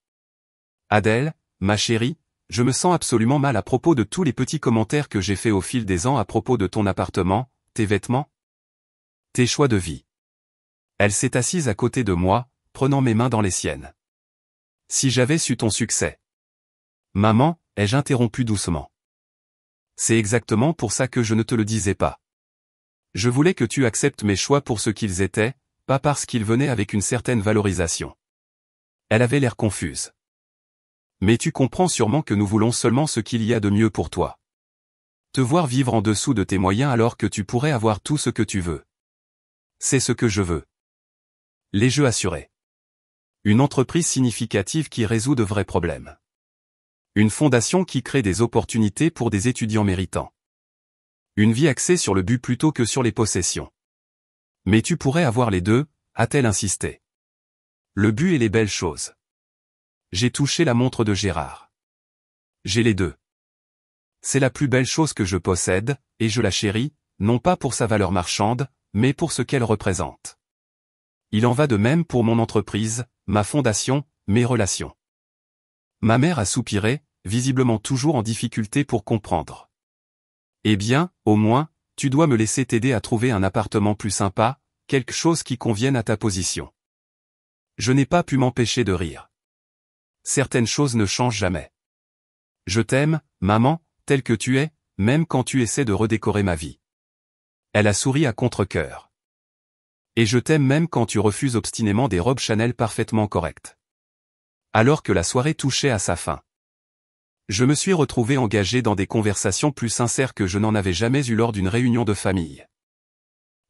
Adèle, ma chérie, je me sens absolument mal à propos de tous les petits commentaires que j'ai faits au fil des ans à propos de ton appartement, tes vêtements, tes choix de vie. Elle s'est assise à côté de moi, prenant mes mains dans les siennes. Si j'avais su ton succès. Maman, ai-je interrompu doucement. C'est exactement pour ça que je ne te le disais pas. Je voulais que tu acceptes mes choix pour ce qu'ils étaient, pas parce qu'ils venaient avec une certaine valorisation. Elle avait l'air confuse. Mais tu comprends sûrement que nous voulons seulement ce qu'il y a de mieux pour toi. Te voir vivre en dessous de tes moyens alors que tu pourrais avoir tout ce que tu veux. C'est ce que je veux. Les jeux assurés. Une entreprise significative qui résout de vrais problèmes. Une fondation qui crée des opportunités pour des étudiants méritants. Une vie axée sur le but plutôt que sur les possessions. Mais tu pourrais avoir les deux, a-t-elle insisté. Le but et les belles choses. J'ai touché la montre de Gérard. J'ai les deux. C'est la plus belle chose que je possède, et je la chéris, non pas pour sa valeur marchande, mais pour ce qu'elle représente. Il en va de même pour mon entreprise, ma fondation, mes relations. Ma mère a soupiré, visiblement toujours en difficulté pour comprendre. Eh bien, au moins, tu dois me laisser t'aider à trouver un appartement plus sympa, quelque chose qui convienne à ta position. Je n'ai pas pu m'empêcher de rire. Certaines choses ne changent jamais. Je t'aime, maman, telle que tu es, même quand tu essaies de redécorer ma vie. Elle a souri à contre-cœur. Et je t'aime même quand tu refuses obstinément des robes Chanel parfaitement correctes. Alors que la soirée touchait à sa fin. Je me suis retrouvé engagé dans des conversations plus sincères que je n'en avais jamais eu lors d'une réunion de famille.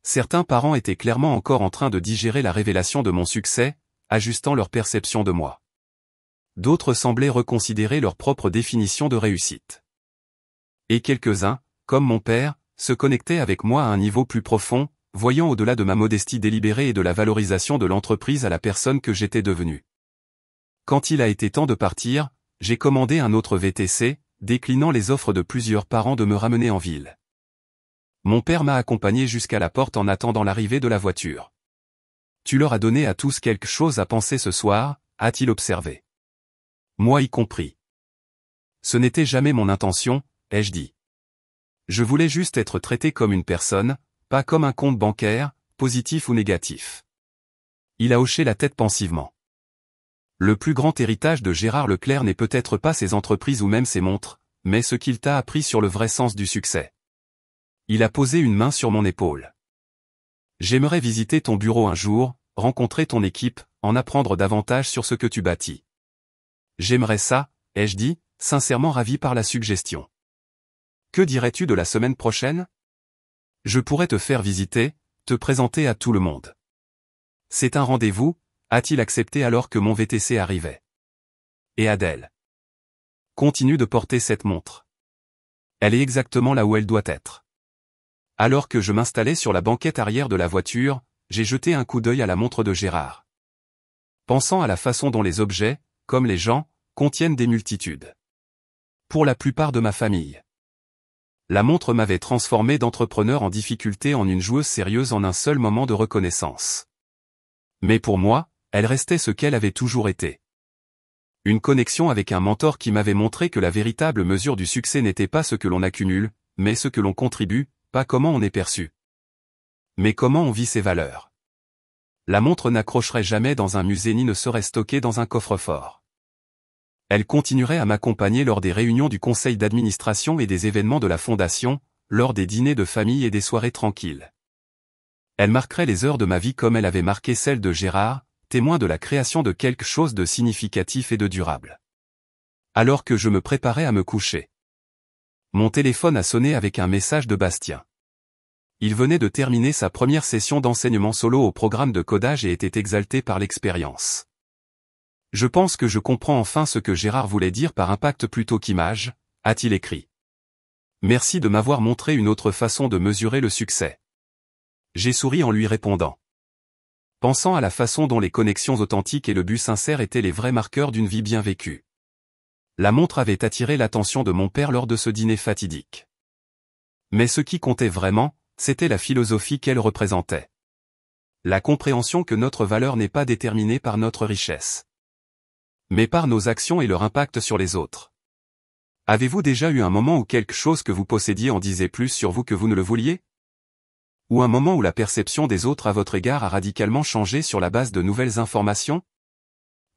Certains parents étaient clairement encore en train de digérer la révélation de mon succès, ajustant leur perception de moi. D'autres semblaient reconsidérer leur propre définition de réussite. Et quelques-uns, comme mon père, se connectait avec moi à un niveau plus profond, voyant au-delà de ma modestie délibérée et de la valorisation de l'entreprise à la personne que j'étais devenue. Quand il a été temps de partir, j'ai commandé un autre VTC, déclinant les offres de plusieurs parents de me ramener en ville. Mon père m'a accompagné jusqu'à la porte en attendant l'arrivée de la voiture. Tu leur as donné à tous quelque chose à penser ce soir, a-t-il observé. Moi y compris. Ce n'était jamais mon intention, ai-je dit. Je voulais juste être traité comme une personne, pas comme un compte bancaire, positif ou négatif. Il a hoché la tête pensivement. Le plus grand héritage de Gérard Leclerc n'est peut-être pas ses entreprises ou même ses montres, mais ce qu'il t'a appris sur le vrai sens du succès. Il a posé une main sur mon épaule. J'aimerais visiter ton bureau un jour, rencontrer ton équipe, en apprendre davantage sur ce que tu bâtis. J'aimerais ça, ai-je dit, sincèrement ravi par la suggestion. Que dirais-tu de la semaine prochaine? Je pourrais te faire visiter, te présenter à tout le monde. C'est un rendez-vous, a-t-il accepté alors que mon VTC arrivait. Et Adèle. Continue de porter cette montre. Elle est exactement là où elle doit être. Alors que je m'installais sur la banquette arrière de la voiture, j'ai jeté un coup d'œil à la montre de Gérard. Pensant à la façon dont les objets, comme les gens, contiennent des multitudes. Pour la plupart de ma famille. La montre m'avait transformé d'entrepreneur en difficulté en une joueuse sérieuse en un seul moment de reconnaissance. Mais pour moi, elle restait ce qu'elle avait toujours été. Une connexion avec un mentor qui m'avait montré que la véritable mesure du succès n'était pas ce que l'on accumule, mais ce que l'on contribue, pas comment on est perçu. Mais comment on vit ses valeurs. La montre n'accrocherait jamais dans un musée ni ne serait stockée dans un coffre-fort. Elle continuerait à m'accompagner lors des réunions du conseil d'administration et des événements de la fondation, lors des dîners de famille et des soirées tranquilles. Elle marquerait les heures de ma vie comme elle avait marqué celle de Gérard, témoin de la création de quelque chose de significatif et de durable. Alors que je me préparais à me coucher. Mon téléphone a sonné avec un message de Bastien. Il venait de terminer sa première session d'enseignement solo au programme de codage et était exalté par l'expérience. Je pense que je comprends enfin ce que Gérard voulait dire par impact plutôt qu'image, a-t-il écrit. Merci de m'avoir montré une autre façon de mesurer le succès. J'ai souri en lui répondant. Pensant à la façon dont les connexions authentiques et le but sincère étaient les vrais marqueurs d'une vie bien vécue. La montre avait attiré l'attention de mon père lors de ce dîner fatidique. Mais ce qui comptait vraiment, c'était la philosophie qu'elle représentait. La compréhension que notre valeur n'est pas déterminée par notre richesse, mais par nos actions et leur impact sur les autres. Avez-vous déjà eu un moment où quelque chose que vous possédiez en disait plus sur vous que vous ne le vouliez? Ou un moment où la perception des autres à votre égard a radicalement changé sur la base de nouvelles informations?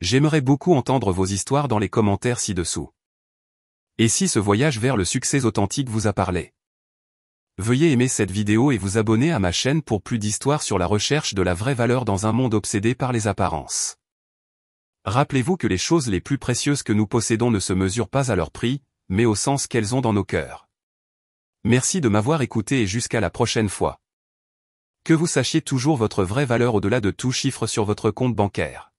J'aimerais beaucoup entendre vos histoires dans les commentaires ci-dessous. Et si ce voyage vers le succès authentique vous a parlé? Veuillez aimer cette vidéo et vous abonner à ma chaîne pour plus d'histoires sur la recherche de la vraie valeur dans un monde obsédé par les apparences. Rappelez-vous que les choses les plus précieuses que nous possédons ne se mesurent pas à leur prix, mais au sens qu'elles ont dans nos cœurs. Merci de m'avoir écouté et jusqu'à la prochaine fois. Que vous sachiez toujours votre vraie valeur au-delà de tout chiffre sur votre compte bancaire.